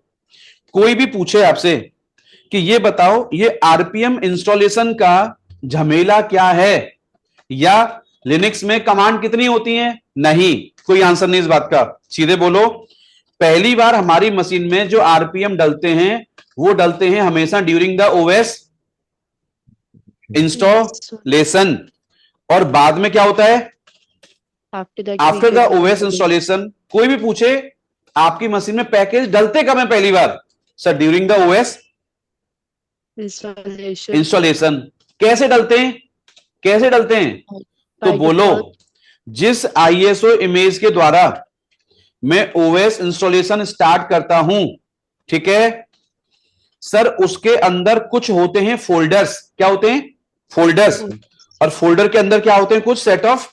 कोई भी पूछे आपसे कि ये बताओ ये आरपीएम इंस्टॉलेशन का झमेला क्या है, या लिनक्स में कमांड कितनी होती हैं, नहीं, कोई आंसर नहीं इस बात का। सीधे बोलो, पहली बार हमारी मशीन में जो आरपीएम डलते हैं वो डलते हैं हमेशा ड्यूरिंग द ओएस इंस्टॉलेशन, और बाद में क्या होता है? After the OS installation. कोई भी पूछे आपकी मशीन में पैकेज डलते कब है पहली बार? Sir during the OS installation. कैसे डलते हैं? कैसे डलते हैं? तो बोलो, जिस आईएसओ इमेज के द्वारा मैं ओएस इंस्टॉलेशन स्टार्ट करता हूं, ठीक है सर, उसके अंदर कुछ होते हैं फोल्डर्स। क्या होते हैं? फोल्डर्स। और फोल्डर के अंदर क्या होते हैं? कुछ सेट ऑफ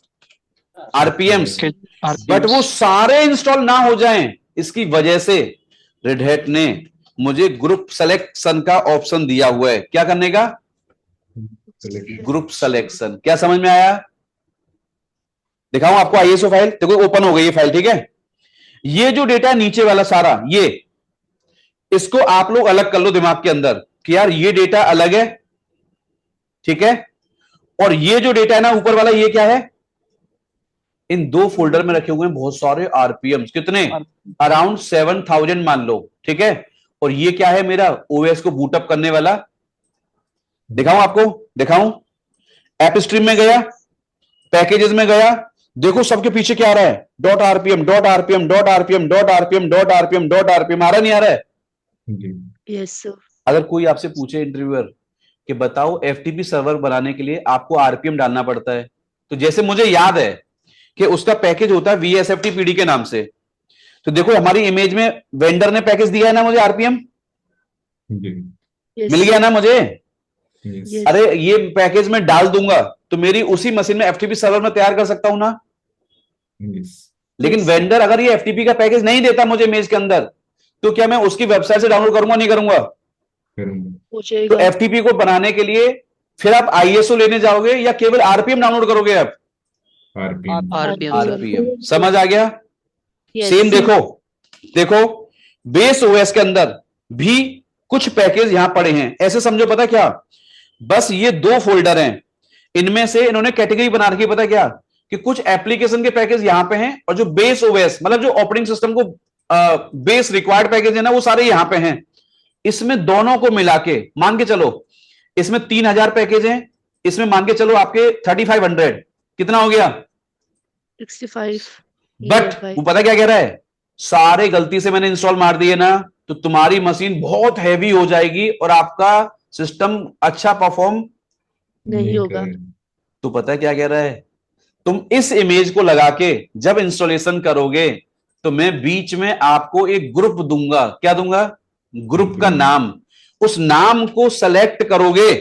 आरपीएम्स। बट वो सारे इंस्टॉल ना हो जाएं, इसकी वजह से रेड हैट ने मुझे ग्रुप सिलेक्शन का ऑप्शन दिया हुआ है। क्या करने का? Group selection. क्या समझ में आया? दिखाऊं आपको आईएसओ फाइल, देखो ओपन हो गई ये फाइल, ठीक है। ये जो डेटा नीचे वाला सारा, ये इसको आप लोग अलग कर लो दिमाग के अंदर कि यार ये डेटा अलग है, ठीक है, और ये जो डेटा है ना ऊपर वाला, ये क्या है? इन दो फोल्डर में रखे हुए हैं बहुत सारे आरपीएम। कितने? अराउंड 7000 मान लो, ठीक है। और ये क्या है? मेरा ओएस को बूटअप करने वाला। दिखाऊं आपको? दिखाऊं? ऐप स्ट्रीम में गया, पैकेजेस में गया, देखो सबके पीछे क्या आ रहा है? Dot RPM, dot RPM, dot RPM, dot RPM, dot RPM, dot RPM. आ रहा नहीं आ रहा है?
Yes sir.
अगर कोई आपसे पूछे इंटरव्यूअर कि बताओ एफटीपी सर्वर बनाने के लिए आपको आरपीएम डालना पड़ता है, तो जैसे मुझे याद है कि उसका पैकेज होता है VSFT PD के नाम से, तो देखो हमारी इमेज में वेंडर ने पैकेज दिया है ना मुझे RPM,
जी।
Yes.
मिल गया ना मुझे।
यस।
Yes.
अरे ये पैकेज में डाल दूंगा तो मेरी उसी मशीन में FTP सर्वर में तैयार कर सकता हूं ना।
यस।
लेकिन
Yes.
वेंडर अगर ये FTP का पैकेज नहीं देता मुझे इमेज के अंदर, तो क्या मैं उसकी वेबसाइट से डाउनलोड करूंगा नहीं करूंगा?
करूंगा।
तो
पूछेगा।
FTP को बनाने के लिए फिर आप ISO लेने जाओगे या केवल RPM डाउनलोड करोगे? आप
आरपीएम।
RPM समझ आ गया?
Yes.
सेम देखो, देखो बेस OS के अंदर भी कुछ पैकेज यहां पड़े हैं, ऐसे समझो पता क्या, बस ये 2 फोल्डर हैं, इनमें से इन्होंने कैटेगरी बना रखी है पता क्या, कि कुछ एप्लीकेशन के पैकेज यहां पे हैं और जो बेस OS मतलब जो ऑपरेटिंग सिस्टम को बेस रिक्वायर्ड पैकेज है ना वो सारे यहां पे हैं। इसमें दोनों को मिला के मान के चलो इसमें 3000 पैकेज हैं, इसमें मान के चलो आपके 3500, कितना हो गया?
65.
बट वो पता क्या कह रहा है, सारे गलती से मैंने इंस्टॉल मार दिए ना तो तुम्हारी मशीन बहुत हैवी हो जाएगी और आपका सिस्टम अच्छा परफॉर्म
नहीं होगा।
तो पता है क्या कह रहा है, तुम इस इमेज को लगा के जब इंस्टॉलेशन करोगे तो मैं बीच में आपको एक ग्रुप दूंगा, क्या दूंगा? ग्रुप का नाम। उस नाम को सेलेक्ट करोगे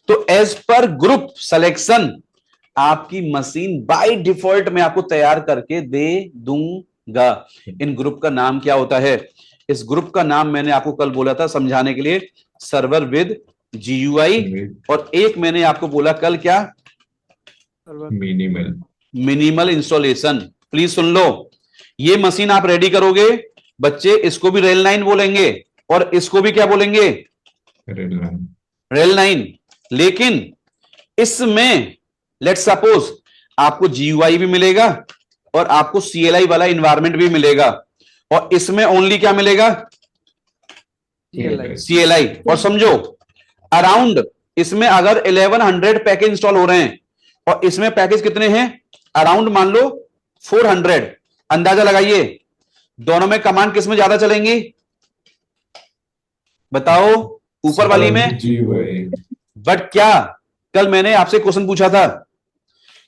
तो एज पर ग्रुप सिलेक्शन आपकी मशीन बाय डिफॉल्ट में आपको तैयार करके दे दूंगा। इन ग्रुप का नाम क्या होता है? इस ग्रुप का नाम मैंने आपको कल बोला था समझाने के लिए, सर्वर विद GUI, और एक मैंने आपको बोला कल क्या?
मिनिमल।
Minimal installation. प्लीज सुन लो, ये मशीन आप रेडी करोगे बच्चे, इसको भी रेल 9 बोलेंगे और इसको भी क्या बोलेंगे? रेल 9। लेकिन इसमें लेट सपोज आपको GUI भी मिलेगा और आपको CLI वाला इन्वायरमेंट भी मिलेगा, और इसमें ओनली क्या मिलेगा? CLI। और समझो अराउंड इसमें अगर 1100 पैकेज इंस्टॉल हो रहे हैं और इसमें पैकेज कितने हैं? अराउंड मान लो 400, अंदाजा लगाइए दोनों में कमांड किस में ज्यादा चलेंगी? बताओ, ऊपर वाली में।
GUI।
बट क्या कल मैंने आपसे क्वेश्चन पूछा था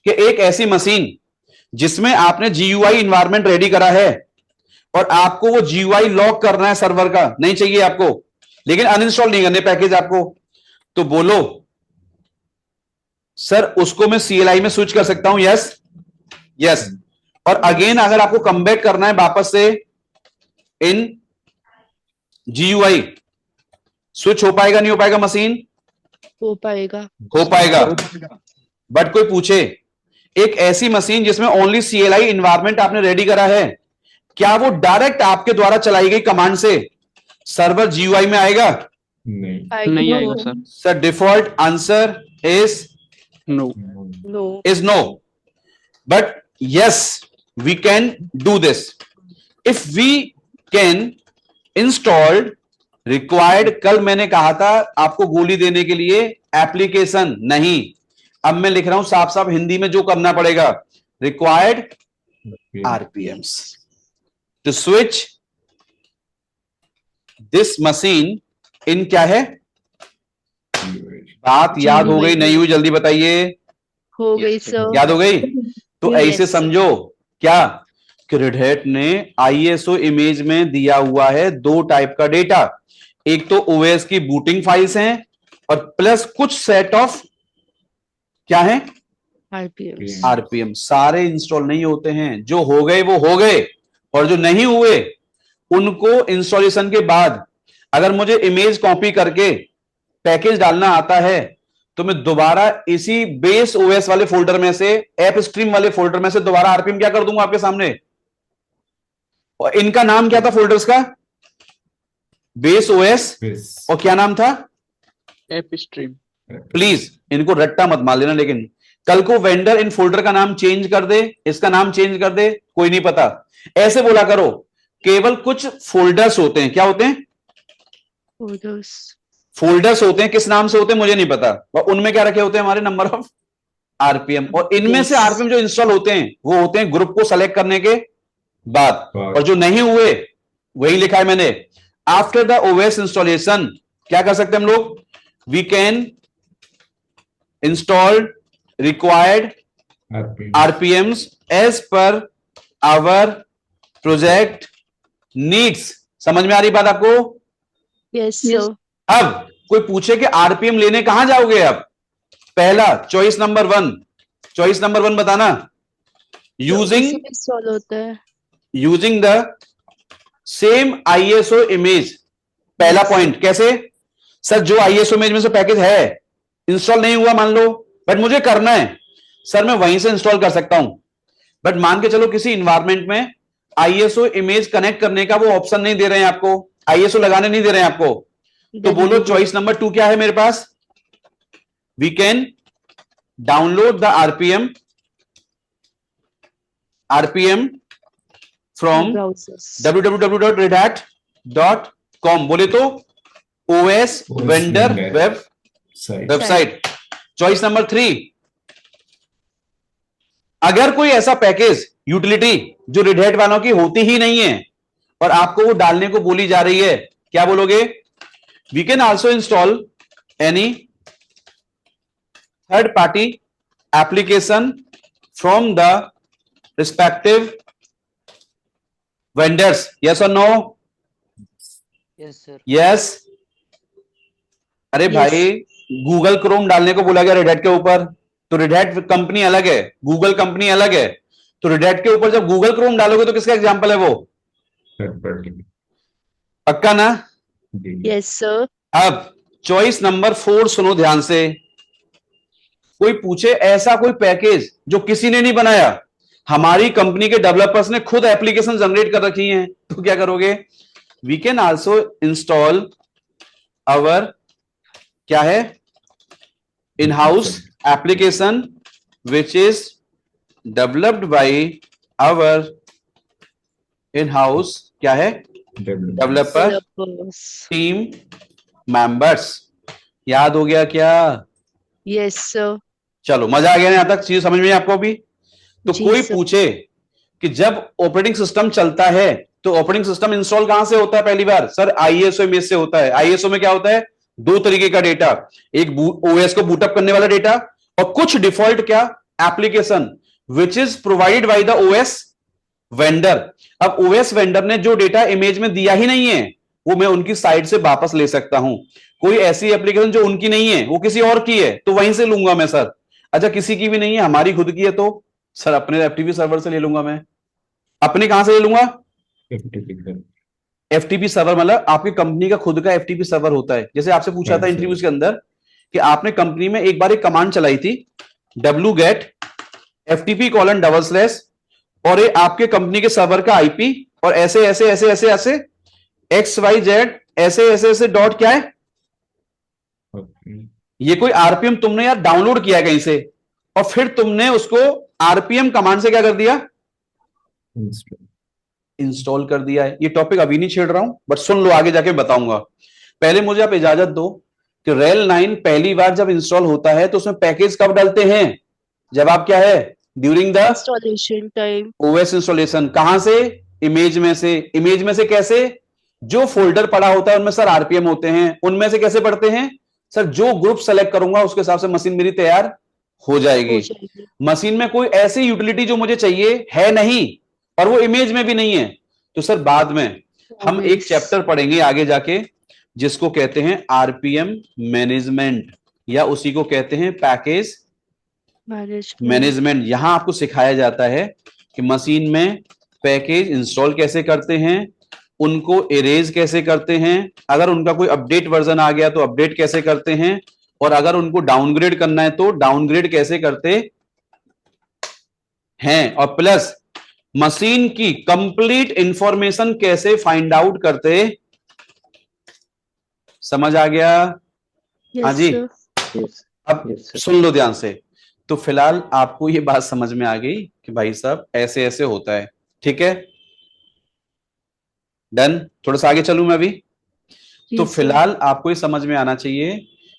कि एक ऐसी मशीन जिसमें आपने GUI इन्वायरमेंट रेडी करा है और आपको वो GUI लॉक करना है सर्वर का, नहीं चाहिए आपको, लेकिन अनइंस्टॉल नहीं करने पैकेज आपको, तो बोलो सर उसको मैं CLI में स्विच कर सकता हूं? Yes, yes. और अगेन अगर आपको कमबैक करना है वापस से इन GUI, स्विच हो पाएगा नहीं हो पाएगा? मशीन
हो पाएगा।
हो पाएगा। बट कोई पूछे एक ऐसी मशीन जिसमें ओनली CLI इन्वायरमेंट आपने रेडी करा है, क्या वो डायरेक्ट आपके द्वारा चलाई गई कमांड से सर्वर GUI में आएगा?
नहीं आएगा sir.
Sir default answer is
no.
No.
no. But yes, we can do this. If we can install required, कल मैंने कहा था आपको गोली देने के लिए एप्लीकेशन नहीं, अब मैं लिख रहा हूं साफ साफ हिंदी में जो करना पड़ेगा, required RPMs to switch this machine in क्या है? बात याद हो गई नहीं हुई? जल्दी बताइए।
हो गई सर।
याद हो गई? तो
Yes.
ऐसे समझो क्या कि रेड हैट ने ISO इमेज में दिया हुआ है 2 टाइप का डेटा, एक तो OS की बूटिंग फाइल्स हैं और प्लस कुछ सेट ऑफ क्या है? RPM। सारे इंस्टॉल नहीं होते हैं, जो हो गए वो हो गए, और जो नहीं हुए उनको इंस्टॉलेशन के बाद अगर मुझे इमेज कॉपी करके पैकेज डालना आता है तो मैं दोबारा इसी बेस OS वाले फोल्डर में से, ऐप स्ट्रीम वाले फोल्डर में से दोबारा RPM क्या कर दूंगा आपके सामने। और इनका नाम क्या था फोल्डर्स का? बेस OS, और क्या नाम था?
App stream.
प्लीज इनको रट्टा मत मार लेना, लेकिन कल को वेंडर इन फोल्डर का नाम चेंज कर दे, इसका नाम चेंज कर दे, कोई नहीं पता। ऐसे बोला करो केवल कुछ फोल्डर्स होते हैं, क्या होते हैं? फोल्डर्स होते हैं, किस नाम से होते हैं मुझे नहीं पता, और उनमें क्या रखे होते हैं? हमारे नंबर ऑफ RPM, और इनमें से RPM जो इंस्टॉल होते हैं वो होते हैं ग्रुप को सेलेक्ट करने के बाद, और जो नहीं हुए वही लिखा है मैंने, आफ्टर द OS इंस्टॉलेशन क्या कर सकते हैं हम लोग? We can install required
RPM.
RPMs as पर आवर प्रोजेक्ट नीड्स। समझ में आ रही बात आपको?
Yes,
Yes.
sir.
अब कोई पूछे कि आरपीएम लेने कहां जाओगे? अब पहला चॉइस नंबर वन बताना।
तो
यूजिंग
इसी में install होता है।
Using the same ISO image. पहला
Yes.
पॉइंट कैसे? सर जो आईएसओ इमेज में से पैकेज है इंस्टॉल नहीं हुआ मान लो, बट मुझे करना है, सर मैं वहीं से इंस्टॉल कर सकता हूं। बट मान के चलो किसी इन्वायरमेंट में आईएसओ इमेज कनेक्ट करने का वो ऑप्शन नहीं दे रहे हैं आपको, आईएसओ लगाने नहीं दे रहे हैं आपको, तो
Then
बोलो
we
चॉइस नंबर 2 क्या है मेरे पास? We can download the RPM from
browsers.
www.redhat.com। बोले तो OS vendor web
Site.
Website. Choice number 3, अगर कोई ऐसा पैकेज यूटिलिटी जो रेड हैट वालों की होती ही नहीं है और आपको वो डालने को बोली जा रही है, क्या बोलोगे? We can also install any third party application from the respective vendors. Yes और नो?
Yes, sir.
यस। अरे
Yes.
भाई गूगल क्रोम डालने को बोला गया रेड हैट के ऊपर, तो रेड हैट कंपनी अलग है, गूगल कंपनी अलग है। तो रेड हैट के ऊपर जब गूगल क्रोम डालोगे तो किसका एग्जांपल है वो?
Third party.
पक्का ना?
जी.
Yes, sir.
अब चॉइस नंबर 4 सुनो ध्यान से। कोई पूछे ऐसा कोई पैकेज जो किसी ने नहीं बनाया, हमारी कंपनी के डेवलपर्स ने खुद एप्लीकेशन जनरेट कर रखी हैं, तो क्या करोगे? We can also install our क्या है in house application which is developed by our in house क्या है डेवलपर
Developers.
Team members. याद हो गया क्या?
Yes, sir.
चलो मजा आ गया ना? यहां तक चीज समझ में आई आपको भी? तो
जी
कोई
सर।
पूछे कि जब ऑपरेटिंग सिस्टम चलता है तो ऑपरेटिंग सिस्टम इंस्टॉल कहां से होता है? पहली बार सर आईएसओ इमेज से होता है। आईएसओ में क्या होता है? दो तरीके का डेटा, एक ओएस को बूटअप करने वाला डेटा और कुछ डिफॉल्ट क्या application which is provided by the OS vendor. अब ओएस वेंडर ने जो डेटा इमेज में दिया ही नहीं है वो मैं उनकी साइट से वापस ले सकता हूं। कोई ऐसी एप्लीकेशन जो उनकी नहीं है वो किसी और की है तो वहीं से लूंगा मैं सर। अच्छा किसी की भी नहीं है, हमारी खुद की है, तो सर अपने एफटीपी सर्वर से ले लूंगा मैं। अपने कहां से ले लूंगा?
FTP sir.
एफटीपी सर्वर मतलब आपकी कंपनी का खुद का एफटीपी सर्वर होता है। जैसे आपसे पूछा था
Right,
इंटरव्यूज के अंदर कि आपने कंपनी में एक बार एक कमांड चलाई थी wget ftp:// और ये आपके कंपनी के सर्वर का आईपी और ऐसे ऐसे ऐसे ऐसे ऐसे XYZ ऐसे ऐसे ऐसे डॉट क्या है,
Okay.
ये कोई आरपीएम तुमने यार डाउनलोड किया है कहीं से और फिर तुमने उसको आरपीएम कमांड से क्या कर दिया?
Install.
इंस्टॉल कर दिया है। ये टॉपिक अभी नहीं छेड़ रहा हूं बट सुन लो आगे जाके बताऊंगा। पहले मुझे आप इजाजत दो कि रेल 9 पहली बार जब इंस्टॉल होता है तो उसमें पैकेज कब डालते हैं? जवाब क्या है? During the
Installation time.
OS installation. कहां से? इमेज में से। इमेज में से कैसे? जो फोल्डर पड़ा होता है उनमें सर आरपीएम होते हैं, उनमें से कैसे पढ़ते हैं? सर जो ग्रुप सेलेक्ट करूंगा उसके हिसाब से मशीन मेरी तैयार हो जाएगी।
हो जाएगी।
मशीन में कोई ऐसी यूटिलिटी जो मुझे चाहिए है नहीं और वो इमेज में भी नहीं है, तो सर बाद में हम एक
Always.
चैप्टर पढ़ेंगे आगे जाके जिसको कहते हैं आरपीएम मैनेजमेंट या उसी को कहते हैं पैकेज
Management.
मैनेजमेंट। यहां आपको सिखाया जाता है कि मशीन में पैकेज इंस्टॉल कैसे करते हैं, उनको इरेज कैसे करते हैं, अगर उनका कोई अपडेट वर्जन आ गया तो अपडेट कैसे करते हैं और अगर उनको डाउनग्रेड करना है तो डाउनग्रेड कैसे करते हैं और प्लस मशीन की कंप्लीट इंफॉर्मेशन कैसे फाइंड आउट करते। समझ आ गया?
Yes,
हाँ जी।
sir.
Yes.
अब
Yes, sir.
सुन लो ध्यान से। तो फिलहाल आपको ये बात समझ में आ गई कि भाई साहब ऐसे ऐसे होता है, ठीक है? डन। थोड़ा सा आगे चलूं मैं अभी।
जी
तो
सर।
फिलहाल आपको ये समझ में आना चाहिए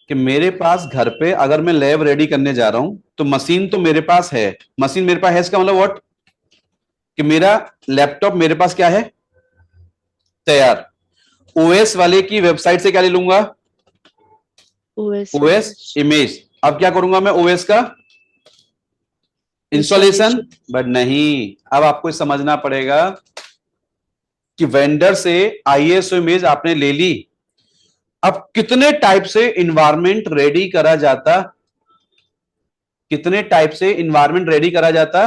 कि मेरे पास घर पे अगर मैं लैब रेडी करने जा रहा हूं तो मशीन तो मेरे पास है। मशीन मेरे पास है इसका मतलब व्हाट कि मेरा लैपटॉप मेरे पास क्या है? तैयार। ओएस वाले की वेबसाइट से क्या ले लूंगा?
OS.
OS image. अब क्या करूंगा मैं? ओएस का इंस्टॉलेशन, बट नहीं, अब आपको समझना पड़ेगा कि वेंडर से आईएसओ इमेज आपने ले ली, अब कितने टाइप से इन्वायरमेंट रेडी करा जाता, कितने टाइप से इन्वायरमेंट रेडी करा जाता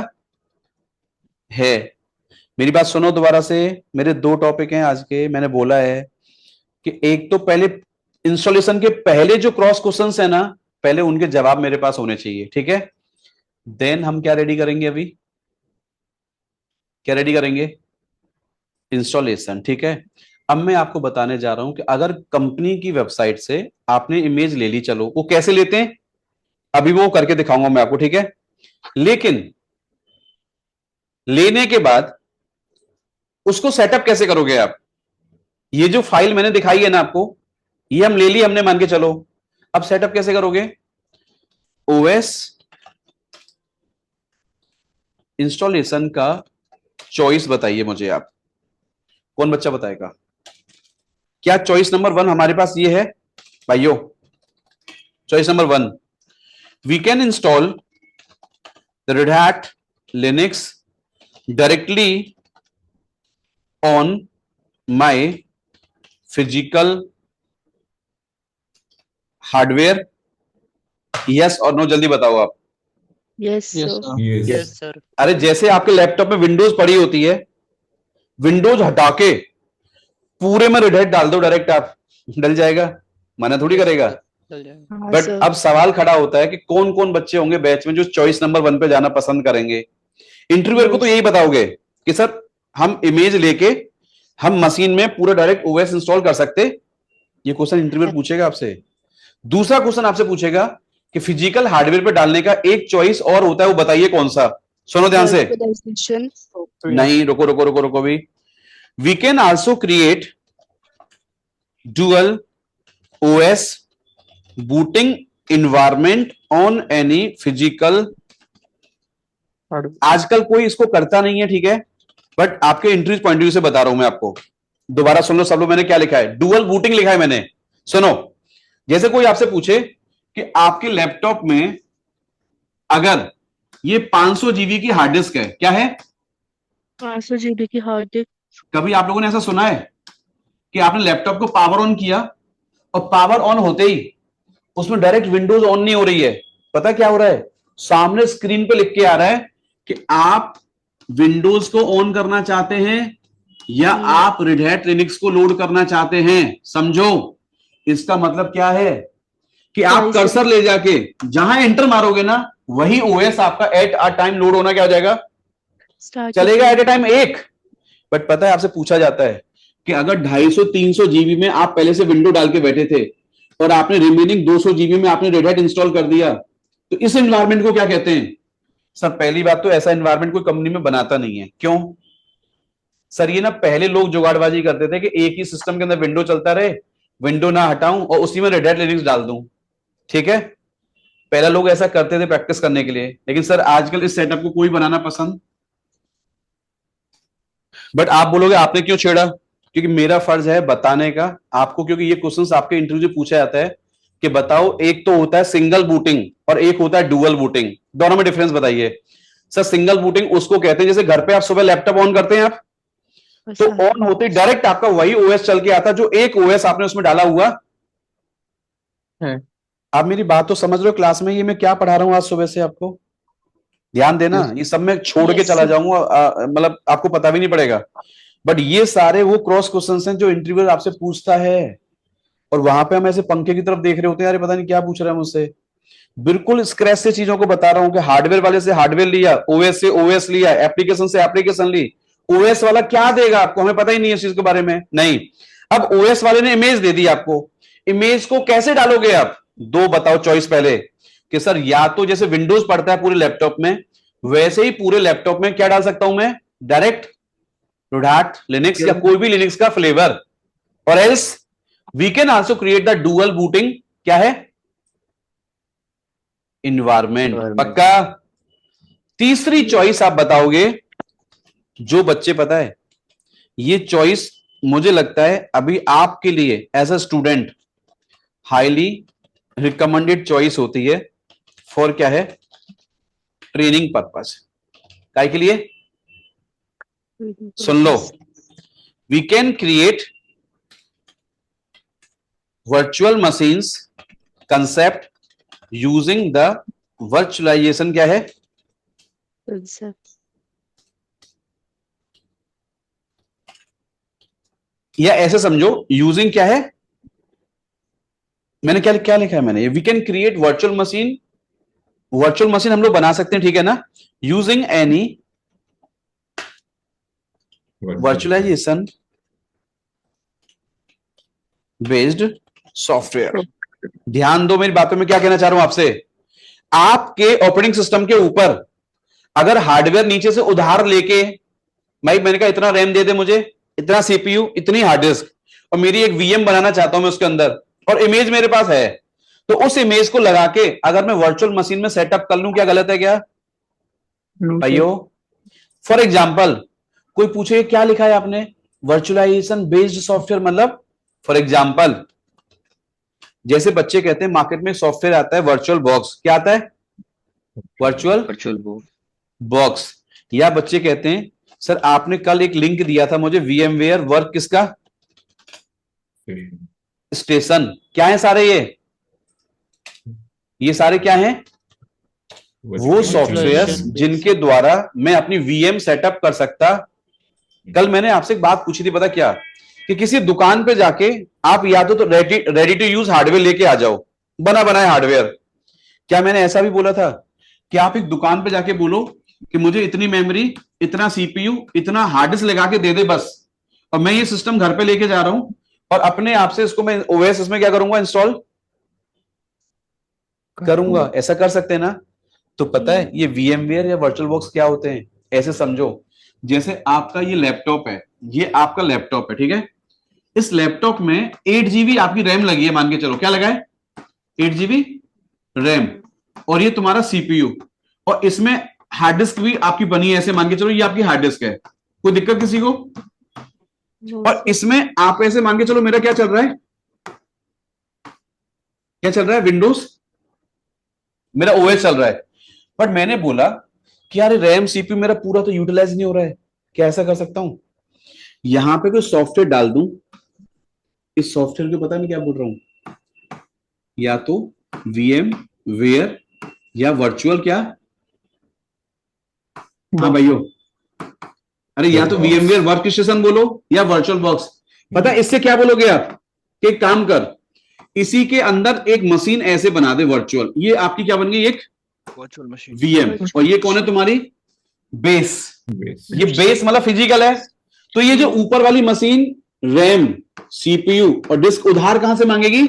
है। मेरी बात सुनो दोबारा से, मेरे दो टॉपिक हैं आज के। मैंने बोला है कि एक तो पहले इंस्टॉलेशन के पहले जो क्रॉस क्वेश्चंस है ना, पहले उनके जवाब मेरे पास होने चाहिए, ठीक है। देन हम क्या रेडी करेंगे, अभी क्या रेडी करेंगे, इंस्टॉलेशन, ठीक है। अब मैं आपको बताने जा रहा हूं कि अगर कंपनी की वेबसाइट से आपने इमेज ले ली, चलो वो कैसे लेते हैं अभी वो करके दिखाऊंगा मैं आपको, ठीक है। लेकिन लेने के बाद उसको सेटअप कैसे करोगे आप। ये जो फाइल मैंने दिखाई है ना आपको, ये हम ले ली हमने, मान के चलो, अब सेटअप कैसे करोगे। ओएस इंस्टॉलेशन का चॉइस बताइए मुझे आप, कौन बच्चा बताएगा। क्या चॉइस नंबर 1 हमारे पास ये है भाइयों, choice number 1, we can install the Red Hat Linux directly on my physical hardware, yes और नो, जल्दी बताओ आप।
Yes,
Yes,
sir.
sir.
Yes.
Yes, sir.
अरे जैसे आपके लैपटॉप में विंडोज पड़ी होती है, विंडोज हटा के पूरे में रेड हैट डाल दो डायरेक्ट, आप डल जाएगा, मना थोड़ी करेगा।
चल जाएगा।
हाँ
बट
सर,
अब सवाल खड़ा होता है कि कौन कौन बच्चे होंगे बैच में जो चॉइस नंबर 1 पे जाना पसंद करेंगे। इंटरव्यूअर को तो यही बताओगे कि सर हम इमेज लेके हम मशीन में पूरा डायरेक्ट ओएस इंस्टॉल कर सकते। ये क्वेश्चन इंटरव्यूअर पूछेगा आपसे। दूसरा क्वेश्चन आपसे पूछेगा कि फिजिकल हार्डवेयर पे डालने का एक चॉइस और होता है, वो बताइए कौन सा। सुनो ध्यान से,
virtualization.
नहीं रुको रुको रुको रुको भी, we can also create dual OS booting environment on any physical.
Hardware.
आजकल कोई इसको करता नहीं है, ठीक है, बट आपके इंटरव्यू पॉइंट ऑफ व्यू से बता रहा हूं मैं आपको। दोबारा सुन लो सब लोग, मैंने क्या लिखा है, डुअल बूटिंग लिखा है मैंने। सुनो, जैसे कोई आपसे पूछे कि आपके लैपटॉप में अगर ये 500 जीबी की हार्ड डिस्क है, क्या है,
500 GB की हार्ड डिस्क.
कभी आप लोगों ने ऐसा सुना है कि आपने लैपटॉप को पावर ऑन किया और पावर ऑन होते ही उसमें डायरेक्ट विंडोज ऑन नहीं हो रही है, पता क्या हो रहा है, सामने स्क्रीन पे लिख के आ रहा है कि आप विंडोज को ऑन करना चाहते हैं या आप रेड हैट लिनक्स को लोड करना चाहते हैं। समझो, इसका मतलब क्या है कि आप
Choice.
कर्सर ले जाके जहां एंटर मारोगे ना, वही ओएस आपका एट अ टाइम लोड होना क्या हो जाएगा,
Start
चलेगा एट अ टाइम एक। बट पता है आपसे पूछा जाता है कि अगर 250-300 जीबी में आप पहले से विंडो डाल के बैठे थे और आपने रिमेनिंग 200 जीबी में आपने रेड हैट इंस्टॉल कर दिया, तो इस एनवायरनमेंट को क्या कहते हैं। सर पहली बात तो ऐसा एनवायरनमेंट कोई कंपनी में बनाता नहीं है। क्यों सर, ये ना पहले लोग जुगाड़बाजी करते थे कि एक ही सिस्टम के अंदर विंडो चलता रहे, विंडो ना हटाऊं और उसी में रेड हैट लिनक्स डाल दूं, ठीक है। पहला लोग ऐसा करते थे प्रैक्टिस करने के लिए, लेकिन सर आजकल इस सेटअप को कोई बनाना पसंद। बट आप बोलोगे आपने क्यों छेड़ा, क्योंकि मेरा फर्ज है बताने का आपको, क्योंकि ये क्वेश्चंस आपके इंटरव्यू पूछा जाता है कि बताओ एक तो होता है सिंगल बूटिंग और एक होता है डुअल बूटिंग, दोनों में डिफरेंस बताइए। सर सिंगल बूटिंग उसको कहते हैं जैसे घर पे आप सुबह लैपटॉप ऑन करते हैं आप, तो ऑन होते डायरेक्ट आपका वही ओएस चल के आता जो एक ओएस आपने उसमें डाला हुआ
है।
आप मेरी बात तो समझ रहे हो क्लास में, ये मैं क्या पढ़ा रहा हूं आज सुबह से, आपको ध्यान देना।
Yes.
ये सब मैं छोड़ के
Yes,
चला
sir.
जाऊंगा, मतलब आपको पता भी नहीं पड़ेगा। बट ये सारे वो क्रॉस क्वेश्चंस हैं जो इंटरव्यूअर आपसे पूछता है, और वहां पे हम ऐसे पंखे की तरफ देख रहे होते हैं, अरे पता नहीं क्या पूछ रहा है मुझसे। बिल्कुल स्क्रैच से चीजों को बता रहा हूं कि हार्डवेयर वाले से हार्डवेयर लिया, ओएस से ओएस लिया, एप्लीकेशन से एप्लीकेशन ली, ओएस वाला क्या देगा आपको, हमें पता ही नहीं है इस चीज के बारे में। नहीं, अब ओएस वाले ने इमेज दे दी आपको, इमेज को कैसे डालोगे आप, दो बताओ चॉइस पहले कि सर या तो जैसे विंडोज पड़ता है पूरे लैपटॉप में, वैसे ही पूरे लैपटॉप में क्या डाल सकता हूं मैं, डायरेक्ट रेड हैट लिनक्स या कोई भी लिनक्स का फ्लेवर, और else we can also create the dual booting, क्या है, इन्वायरमेंट। पक्का। तीसरी चॉइस आप बताओगे, जो बच्चे पता है ये चॉइस मुझे लगता है अभी आपके लिए as a student highly recommended choice होती है, फॉर क्या है, ट्रेनिंग पर्पज। काय के लिए? सुन लो, we can create virtual machines concept using the virtualization. क्या है?
Concept.
या ऐसे समझो, यूजिंग क्या है, मैंने क्या क्या लिखा है मैंने, we can create virtual machine. Virtual machine हम लोग बना सकते हैं, ठीक है ना, using any virtualization based software. ध्यान दो मेरी बातों में, क्या कहना चाह रहा हूं आपसे, आपके ऑपरेटिंग सिस्टम के ऊपर अगर हार्डवेयर नीचे से उधार लेके, भाई मैंने कहा इतना रैम दे दे मुझे, इतना सीपीयू, इतनी हार्ड डिस्क, और मेरी एक वीएम बनाना चाहता हूं मैं उसके अंदर, और इमेज मेरे पास है, तो उस इमेज को लगा के अगर मैं वर्चुअल मशीन में सेटअप कर लूं, क्या गलत है क्या भाइयों? फॉर एग्जाम्पल कोई पूछे क्या लिखा है आपने, वर्चुअलाइजेशन बेस्ड सॉफ्टवेयर, मतलब फॉर एग्जाम्पल जैसे बच्चे कहते हैं मार्केट में सॉफ्टवेयर आता है वर्चुअल बॉक्स, क्या आता है? Virtual box. या बच्चे कहते हैं सर आपने कल एक लिंक दिया था मुझे VMware वर्क किसका, स्टेशन। क्या है सारे ये सारे क्या हैं? वो सॉफ्टवेयर जिनके द्वारा मैं अपनी VM सेटअप कर सकता। कल मैंने आपसे एक बात पूछी थी, पता क्या, कि किसी दुकान पे जाके आप या तो रेडी टू यूज हार्डवेयर लेके आ जाओ, बना बनाया हार्डवेयर। क्या मैंने ऐसा भी बोला था कि आप एक दुकान पे जाके बोलो कि मुझे इतनी मेमोरी, इतना सीपीयू, इतना हार्ड डिस्क लगा के दे दे बस, और मैं ये सिस्टम घर पे लेके जा रहा हूं, और अपने आप से इसको मैं ओएस इसमें क्या करूंगा, इंस्टॉल करूंगा। ऐसा कर सकते हैं ना? तो पता है ये VMware या वर्चुअल बॉक्स क्या होते हैं, ऐसे समझो जैसे आपका ये लैपटॉप है, ये आपका लैपटॉप है, ठीक है, इस लैपटॉप में 8 GB आपकी रैम लगी है, मान के चलो, क्या लगा है, 8 GB रैम, और ये तुम्हारा सीपीयू, और इसमें हार्ड डिस्क भी आपकी बनी है, ऐसे मान के चलो ये आपकी हार्ड डिस्क है, कोई दिक्कत किसी को? और इसमें आप ऐसे मान के चलो मेरा क्या चल रहा है, क्या चल रहा है, विंडोज, मेरा ओएस चल रहा है, बट मैंने बोला कि यार रैम सीपीयू मेरा पूरा तो यूटिलाइज नहीं हो रहा है, क्या ऐसा कर सकता हूं, यहां पे कोई सॉफ्टवेयर डाल दूं, इस सॉफ्टवेयर को पता नहीं क्या बोल रहा हूं, या तो VMware या वर्चुअल क्या, हाँ भाइयों, अरे या तो VMware वर्क स्टेशन बोलो या वर्चुअल बॉक्स। पता है इससे क्या बोलोगे आप, कि एक काम कर, इसी के अंदर एक मशीन ऐसे बना दे वर्चुअल, ये आपकी क्या बन गई, एक
वर्चुअल मशीन
VM, और ये कौन है तुम्हारी, बेस। ये बेस मतलब फिजिकल है, तो ये जो ऊपर वाली मशीन रैम, सीपीयू और डिस्क उधार कहां से मांगेगी,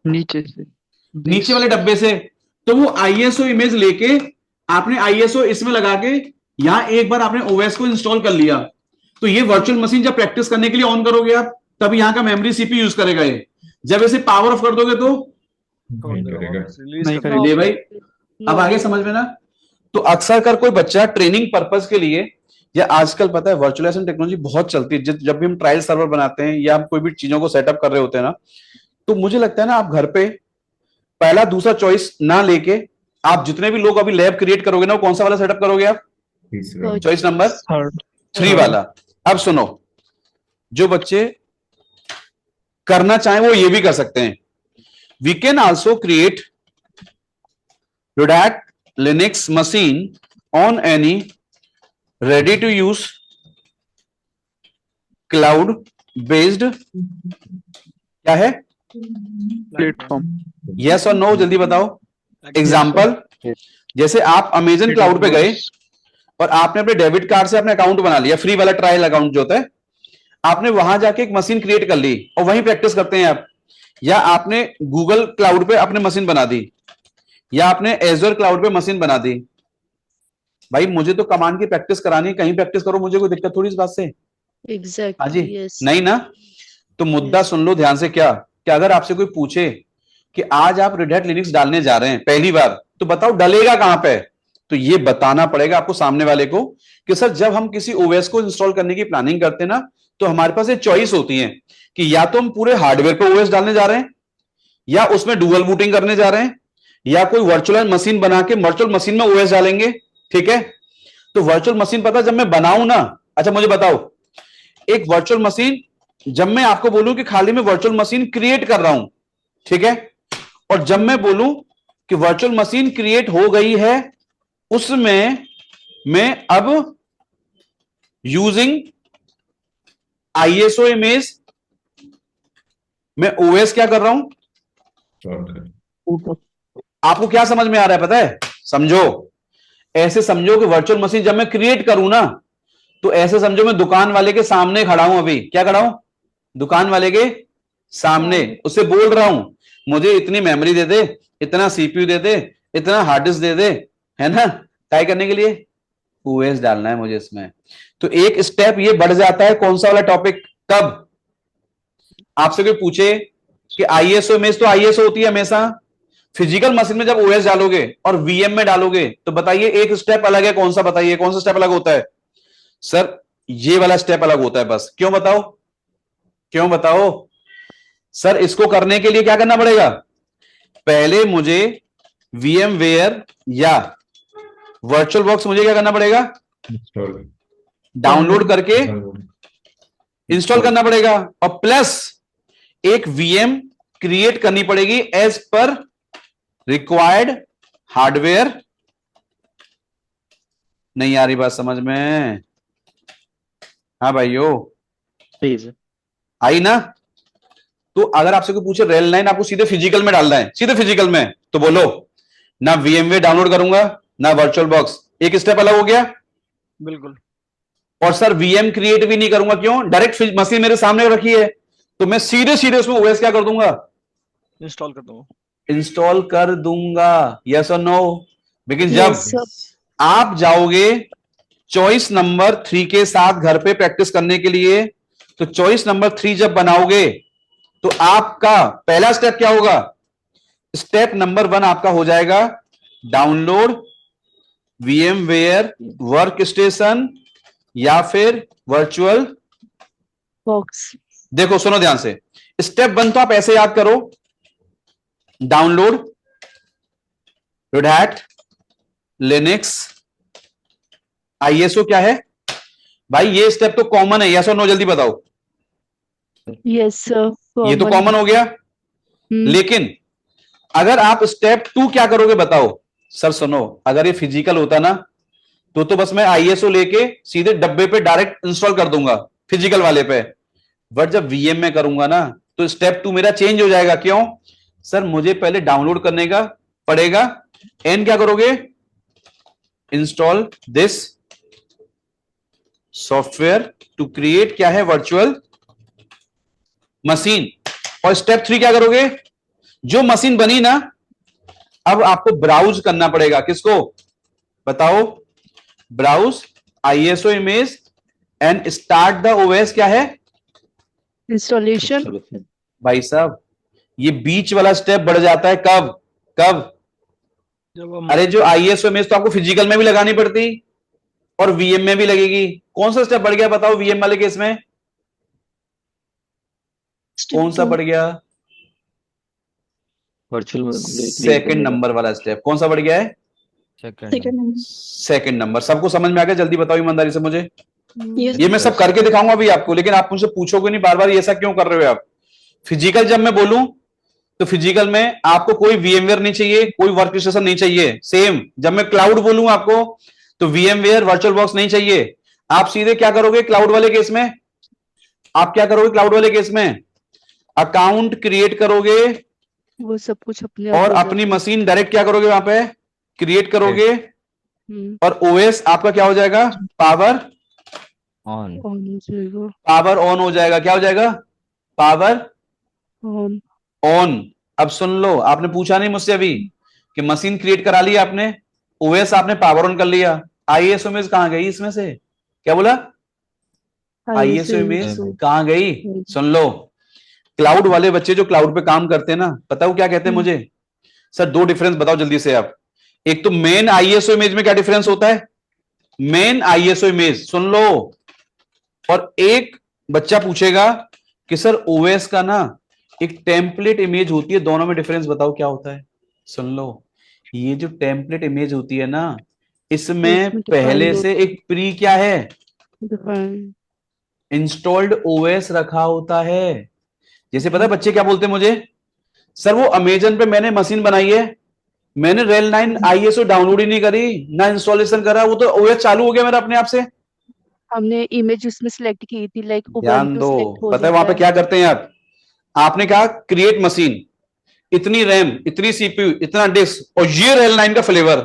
नीचे से,
नीचे वाले डब्बे से। तो वो ISO इमेज लेके आपने ISO इसमें लगा के यहां एक बार आपने OS को इंस्टॉल कर लिया, तो ये वर्चुअल मशीन जब प्रैक्टिस करने के लिए ऑन करोगे आप, तब यहां का मेमोरी सीपीयू यूज करेगा ये, जब इसे पावर ऑफ कर दोगे तो
नहीं
ले भाई, अब आगे समझ में ना। तो अक्सर कर कोई बच्चा ट्रेनिंग पर्पस के लिए, या आजकल पता है वर्चुअलाइजेशन टेक्नोलॉजी बहुत चलती है, जब भी हम ट्रायल सर्वर बनाते हैं या हम कोई भी चीजों को सेटअप कर रहे होते हैं ना, तो मुझे लगता है ना आप घर पे पहला दूसरा चॉइस ना लेके, आप जितने भी लोग अभी लैब क्रिएट करोगे ना, वो कौन सा वाला सेटअप करोगे आप, चॉइस नंबर 3 वाला। अब सुनो, जो बच्चे करना चाहें वो ये भी कर सकते हैं, we can also create Red Hat Linux machine on any ready to use cloud based क्या है,
प्लेटफॉर्म,
यस और नो, जल्दी बताओ। एग्जाम्पल, जैसे आप अमेजन क्लाउड पे गए और आपने अपने डेबिट कार्ड से अपने अकाउंट बना लिया, फ्री वाला ट्रायल अकाउंट जो होता है, आपने वहां जाके एक मशीन क्रिएट कर ली और वहीं प्रैक्टिस करते हैं आप, या आपने गूगल क्लाउड पे अपने मशीन बना दी, या आपने एजर क्लाउड पे मशीन बना दी। भाई मुझे तो कमांड की प्रैक्टिस करानी, कहीं प्रैक्टिस करो, मुझे कोई दिक्कत थोड़ी इस बात से, हाँ
Exactly.
जी,
Yes.
नहीं ना। तो मुद्दा सुन लो ध्यान से, क्या कि अगर आपसे कोई पूछे कि आज आप रेड हैट लिनक्स डालने जा रहे हैं पहली बार, तो बताओ डलेगा कहां पे, तो ये बताना पड़ेगा आपको सामने वाले को कि सर जब हम किसी ओएस को इंस्टॉल करने की प्लानिंग करते हैं ना, तो हमारे पास एक चॉइस होती है कि या तो हम पूरे हार्डवेयर पे ओएस डालने जा रहे हैं, या उसमें डुअल बूटिंग करने जा रहे हैं, या कोई वर्चुअल मशीन बना के वर्चुअल मशीन में ओएस डालेंगे, ठीक है। तो वर्चुअल मशीन पता जब मैं बनाऊं ना, अच्छा मुझे बताओ, एक वर्चुअल मशीन जब मैं आपको बोलूं कि खाली मैं वर्चुअल मशीन क्रिएट कर रहा हूं, ठीक है, और जब मैं बोलूं कि वर्चुअल मशीन क्रिएट हो गई है, उसमें मैं अब यूजिंग आईएसओ इमेज मैं ओएस क्या कर रहा हूं,
Shortcut.
आपको क्या समझ में आ रहा है पता है? समझो, ऐसे समझो कि वर्चुअल मशीन जब मैं क्रिएट करूं ना, तो ऐसे समझो मैं दुकान वाले के सामने खड़ा हूं, अभी क्या खड़ा हूं, दुकान वाले के सामने, उससे बोल रहा हूं मुझे इतनी मेमोरी दे दे, इतना सीपीयू दे दे, इतना हार्ड डिस्क दे दे, है ना, टाई करने के लिए ओएस डालना है मुझे इसमें। तो एक स्टेप ये बढ़ जाता है, कौन सा वाला टॉपिक, कब आपसे कोई पूछे कि आईएसओ इमेज तो आईएसओ होती है हमेशा, फिजिकल मशीन में जब ओएस डालोगे और वीएम में डालोगे तो बताइए एक स्टेप अलग है, कौन सा बताइए, कौन सा स्टेप अलग होता है? सर ये वाला स्टेप अलग होता है बस। क्यों बताओ, क्यों बताओ? सर इसको करने के लिए क्या करना पड़ेगा, पहले मुझे वीएम वेयर या वर्चुअल बॉक्स मुझे क्या करना पड़ेगा,
Install.
डाउनलोड करके
Download.
इंस्टॉल करना पड़ेगा, और प्लस एक वीएम क्रिएट करनी पड़ेगी एज पर रिक्वायर्ड हार्डवेयर। नहीं आ रही बात समझ में? हाँ भाइयों,
प्लीज
आई ना? तो अगर आपसे कोई पूछे रेल लाइन आपको सीधे फिजिकल में डालना है, सीधे फिजिकल में, तो बोलो ना वीएमवे डाउनलोड करूंगा ना वर्चुअल बॉक्स, एक स्टेप अलग हो गया।
बिल्कुल।
और सर वीएम क्रिएट भी नहीं करूंगा, क्यों, डायरेक्ट मशीन मेरे सामने रखी है, तो मैं सीधे सीधे उसमें ओएस क्या कर दूंगा,
इंस्टॉल कर दूंगा।
इंस्टॉल कर दूंगा। यस और नो? लेकिन जब
Yes, sir.
आप जाओगे चॉइस नंबर 3 के साथ घर पे प्रैक्टिस करने के लिए, तो चॉइस नंबर 3 जब बनाओगे तो आपका पहला स्टेप क्या होगा, स्टेप नंबर 1 आपका हो जाएगा डाउनलोड VMware वर्क स्टेशन या फिर वर्चुअल।
Box.
देखो सुनो ध्यान से, स्टेप 1 तो आप ऐसे याद करो, download Red Hat Linux ISO क्या है भाई, ये स्टेप तो कॉमन है, यस और नो जल्दी बताओ,
Yes, sir.
ये तो कॉमन हो गया। लेकिन अगर आप स्टेप 2 क्या करोगे बताओ? सर सुनो, अगर ये फिजिकल होता ना तो बस मैं आईएसओ लेके सीधे डब्बे पे डायरेक्ट इंस्टॉल कर दूंगा फिजिकल वाले पे, बट जब वीएम में करूंगा ना तो स्टेप 2 मेरा चेंज हो जाएगा। क्यों? सर मुझे पहले डाउनलोड करने का पड़ेगा, एन क्या करोगे, install this software to create क्या है, वर्चुअल मशीन। और स्टेप 3 क्या करोगे, जो मशीन बनी ना अब आपको ब्राउज करना पड़ेगा, किसको बताओ, browse ISO image and start the OS क्या है,
Installation.
भाई साहब ये बीच वाला स्टेप बढ़ जाता है, कब कब,
जब हम
अरे जो आईएसओ इमेज तो आपको फिजिकल में भी लगानी पड़ती और वीएम में भी लगेगी, कौन सा स्टेप बढ़ गया बताओ वीएम वाले केस में, कौन सा बढ़ गया,
वर्चुअल
सेकंड नंबर वाला स्टेप, कौन सा बढ़ गया है, सेकंड नंबर। सबको समझ में आ गया? जल्दी बताओ ईमानदारी से मुझे। ये मैं सब करके दिखाऊंगा अभी आपको, लेकिन आप मुझसे पूछोगे नहीं बार बार ये ऐसा क्यों कर रहे हो आप। फिजिकल जब मैं बोलूं तो फिजिकल में आपको कोई वीएमवेयर नहीं चाहिए, कोई वर्क स्टेशन नहीं चाहिए। सेम जब मैं क्लाउड बोलूं आपको तो वीएमवेयर वर्चुअल बॉक्स नहीं चाहिए। आप सीधे क्या करोगे क्लाउड वाले केस में, आप क्या करोगे क्लाउड वाले केस में, अकाउंट क्रिएट करोगे
वो सब कुछ अपने आप
और
हो
अपनी मशीन डायरेक्ट क्या करोगे वहां पे क्रिएट करोगे,
जाता है।
और ओएस आपका क्या हो जाएगा, पावर
ऑन
On हो जाएगा।
पावर ऑन हो जाएगा। क्या हो जाएगा, पावर
On.
ऑन। अब सुन लो, आपने पूछा नहीं मुझसे अभी कि मशीन क्रिएट करा ली आपने, ओएस आपने पावर ऑन कर लिया, आईएसओ इमेज कहां गई इसमें से, क्या बोला, आईएसओ इमेज कहां गई? सुन लो, क्लाउड वाले बच्चे जो क्लाउड पे काम करते हैं ना, पता वो क्या कहते हैं मुझे, सर 2 डिफरेंस बताओ जल्दी से आप। एक तो मेन आईएसओ इमेज में क्या डिफरेंस होता है, मेन आईएसओ इमेज सुन लो, और एक बच्चा पूछेगा कि सर ओएस का ना एक टेम्पलेट इमेज होती है, दोनों में डिफरेंस बताओ क्या होता है। सुन लो, ये जो टेम्पलेट इमेज होती है ना, इसमें
इसमें
पहले
defined
से एक प्री क्या है,
डिफाइन
इंस्टॉल्ड ओएस रखा होता है। जैसे पता है बच्चे क्या बोलते हैं मुझे, सर वो अमेजन पे मैंने मशीन बनाई है, मैंने रेल 9 आईएसओ डाउनलोड ही नहीं करी ना इंस्टॉलेशन करा, वो तो ओएस चालू हो गया मेरा अपने आप से।
हमने इमेज उसमें सिलेक्ट की थी, लाइक
ध्यान
उबंटू
दो,
सिलेक्ट हो
पता है वहां
जाता
पे क्या करते हैं आप, आपने कहा क्रिएट मशीन, इतनी रैम, इतनी सीपीयू, इतना डिस्क और ये रेल 9 का फ्लेवर,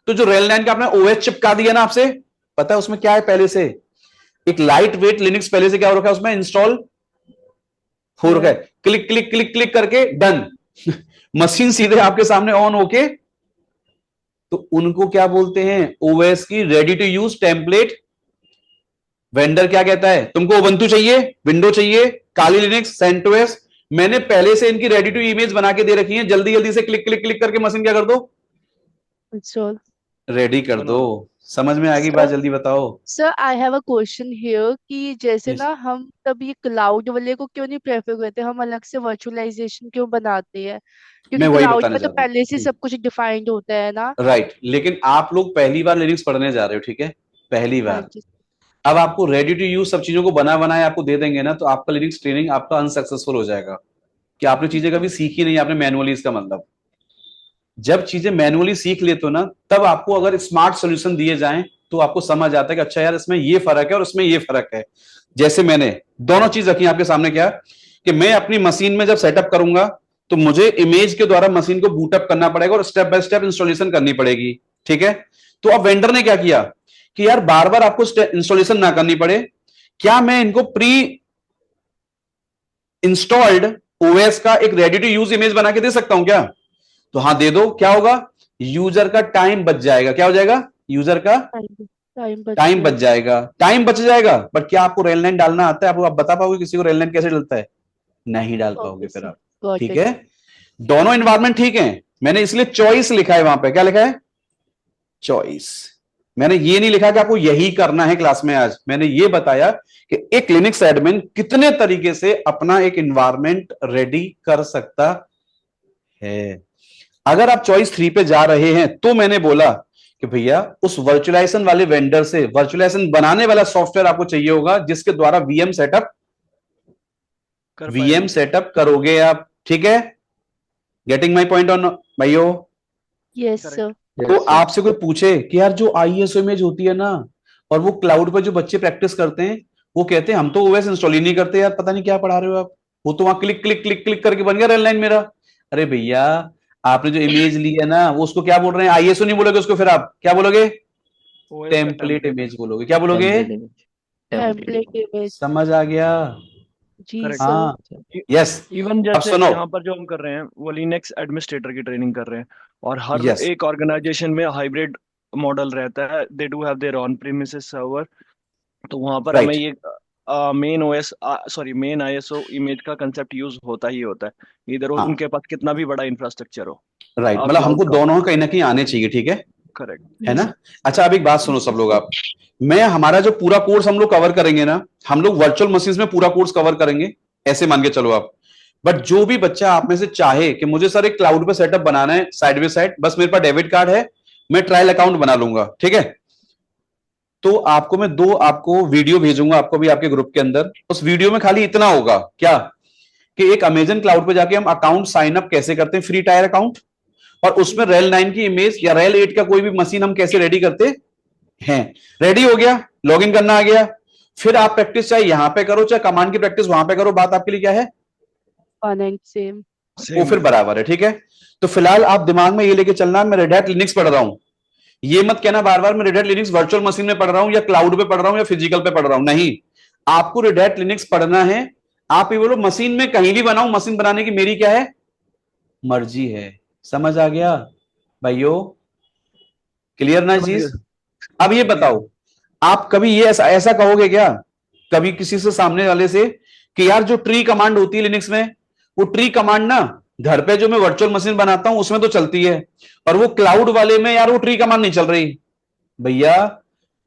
तो जो रेल 9 का आपने ओएस चिपका दिया ना आपसे, पता है उसमें क्या है, पहले से एक लाइट वेट लिनक्स पहले से क्या हो रखा है उसमें इंस्टॉल हो रखा है, क्लिक क्लिक क्लिक क्लिक करके डन मशीन सीधे आपके सामने ऑन होके, तो उनको क्या बोलते हैं, ओएस की ready to use template. Vendor क्या कहता है, तुमको उबंटू चाहिए, विंडो चाहिए, काली लिनक्स, सेंटोस, मैंने पहले से इनकी रेडी टू इमेज बना के दे रखी है, जल्दी जल्दी से क्लिक क्लिक क्लिक करके मशीन क्या कर दो,
इंस्टॉल।
रेडी कर
बना
दो। समझ में आ गई
सर
बात, जल्दी बताओ।
Sir I have a question here कि जैसे
Yes.
ना हम तब ये क्लाउड वाले को क्यों नहीं प्रेफर करते, हम अलग से वर्चुअलाइजेशन क्यों बनाते हैं,
मैं
क्योंकि
वही
क्लाउड
बताने
में
जा
तो
रहा
पहले से
हूँ।
सब कुछ डिफाइंड होता है ना।
राइट, लेकिन आप लोग पहली बार लिनक्स पढ़ने जा रहे हो, ठीक है, पहली
हाँ
बार।
जी।
अब आपको रेडी टू यूज सब चीजों को बना बनाए आपको दे देंगे ना, तो आपका लिनक्स ट्रेनिंग आपका अनसक्सेसफुल हो जाएगा कि आपने चीजें कभी सीखी नहीं, आपने मैनुअली, इसका मतलब जब चीजें मैनुअली सीख लेते हो ना, तब आपको अगर स्मार्ट सॉल्यूशन दिए जाएं तो आपको समझ आता है कि अच्छा यार इसमें ये फर्क है और इसमें ये फर्क है। जैसे मैंने दोनों चीज रखी आपके सामने, क्या कि मैं अपनी मशीन में जब सेटअप करूंगा तो मुझे इमेज के द्वारा मशीन को बूटअप करना पड़ेगा और स्टेप बाय स्टेप इंस्टॉलेशन करनी पड़ेगी, ठीक है। तो अब वेंडर ने क्या किया कि यार बार बार आपको इंस्टॉलेशन ना करनी पड़े, क्या मैं इनको प्री इंस्टॉल्ड ओएस का एक रेडी टू यूज इमेज बना के दे सकता हूं क्या, तो हाँ दे दो। क्या होगा, यूजर का टाइम बच जाएगा, क्या हो जाएगा, यूजर का टाइम बच जाएगा, टाइम बच जाएगा। बट क्या आपको रेल 9 डालना आता है, आपको आप बता पाओगे किसी को रेल 9 कैसे डलता है, नहीं डाल पाओगे फिर आप,
गॉट
ठीक
इट।
है। दोनों इन्वायरमेंट ठीक है, मैंने इसलिए चॉइस लिखा है वहां पे, क्या लिखा है, चॉइस। मैंने ये नहीं लिखा कि आपको यही करना है क्लास में, आज मैंने ये बताया कि एक लिनक्स एडमिन कितने तरीके से अपना एक इन्वायरमेंट रेडी कर सकता है। अगर आप चॉइस 3 पे जा रहे हैं तो मैंने बोला कि भैया उस वर्चुअलाइजेशन वाले वेंडर से वर्चुअलाइजेशन बनाने वाला सॉफ्टवेयर आपको चाहिए होगा, जिसके द्वारा वीएम सेटअप करोगे आप, ठीक है। गेटिंग माई पॉइंट ऑन भाइयों।
Yes
Correct.
सर।
तो आपसे कोई पूछे कि यार जो आईएसओ इमेज होती है ना, और वो क्लाउड पर जो बच्चे प्रैक्टिस करते हैं, वो कहते हैं हम तो ओएस इंस्टॉल ही नहीं करते यार, पता नहीं क्या पढ़ा रहे हो आप, वो तो वहां क्लिक क्लिक क्लिक क्लिक करके बन गया रेल 9 मेरा। अरे भैया आपने जो इमेज ली है ना, वो उसको क्या बोल रहे हैं, आईएसओ नहीं बोलोगे उसको, फिर आप क्या बोलोगे,
OS का
टेम्पलेट इमेज बोलोगे, क्या बोलोगे,
टेम्पलेट इमेज।
समझ आ गया।
जी
Correct.
सर।
हाँ, यस।
इवन
अब
जैसे
सुनो,
यहाँ पर जो हम कर रहे हैं वो लिनक्स एडमिनिस्ट्रेटर की ट्रेनिंग कर रहे हैं, और हर
यस
एक ऑर्गेनाइजेशन में हाइब्रिड मॉडल रहता है, they do have their on premises server. तो वहां पर हमें
राइट
ये मेन आईएसओ इमेज का कंसेप्ट यूज होता ही होता है, इधर
हाँ
उनके पास कितना भी बड़ा इंफ्रास्ट्रक्चर हो
राइट, मतलब
क्लाउड
हमको
का।
दोनों कहीं ना कहीं आने चाहिए, ठीक है
करेक्ट।
है ना।
यस
अच्छा अब एक बात सुनो सब लोग, आप, मैं हमारा जो पूरा कोर्स हम लोग कवर करेंगे ना, हम लोग वर्चुअल मशीन्स में पूरा कोर्स कवर करेंगे, ऐसे मान के चलो आप। बट जो भी बच्चा आप में से चाहे कि मुझे सर एक क्लाउड पे सेटअप बनाना है साइड बाय साइड, बस मेरे पास डेबिट कार्ड है, मैं ट्रायल अकाउंट बना लूंगा, ठीक है, तो आपको मैं आपको वीडियो भेजूंगा आपको भी आपके ग्रुप के अंदर। उस वीडियो में खाली इतना होगा क्या कि एक अमेजन क्लाउड पे जाके हम अकाउंट साइन अप कैसे करते हैं, फ्री टायर अकाउंट, और उसमें रेल 9 की इमेज या रेल 8 का कोई भी मशीन हम कैसे रेडी करते हैं। रेडी हो गया, लॉगिन करना आ गया, फिर आप प्रैक्टिस चाहे यहां पे करो चाहे कमांड की प्रैक्टिस वहां पे करो, बात आपके लिए क्या है,
वन एंड सेम।
वो फिर बराबर है, ठीक है। तो फिलहाल आप दिमाग में ये लेके चलना, मैं रेड हैट लिनक्स पढ़ रहा हूं, ये मत कहना बार बार मैं red Hat Linux virtual machine में पढ़ रहा हूं या क्लाउड पे पढ़ रहा हूं या फिजिकल पे पढ़ रहा हूं, नहीं, आपको रेड हैट लिनक्स पढ़ना है। आप ये बोलो मशीन में कहीं भी बनाऊं, मशीन बनाने की मेरी क्या है, मर्जी है। समझ आ गया भाइयों, क्लियर ना चीज। अब ये बताओ, आप कभी ये ऐसा कहोगे क्या कभी किसी से, सामने वाले से, कि यार जो ट्री कमांड होती है लिनक्स में, वो ट्री कमांड ना घर पे जो मैं वर्चुअल मशीन बनाता हूं उसमें तो चलती है, और वो क्लाउड वाले में यार वो ट्री कमांड नहीं चल रही। भैया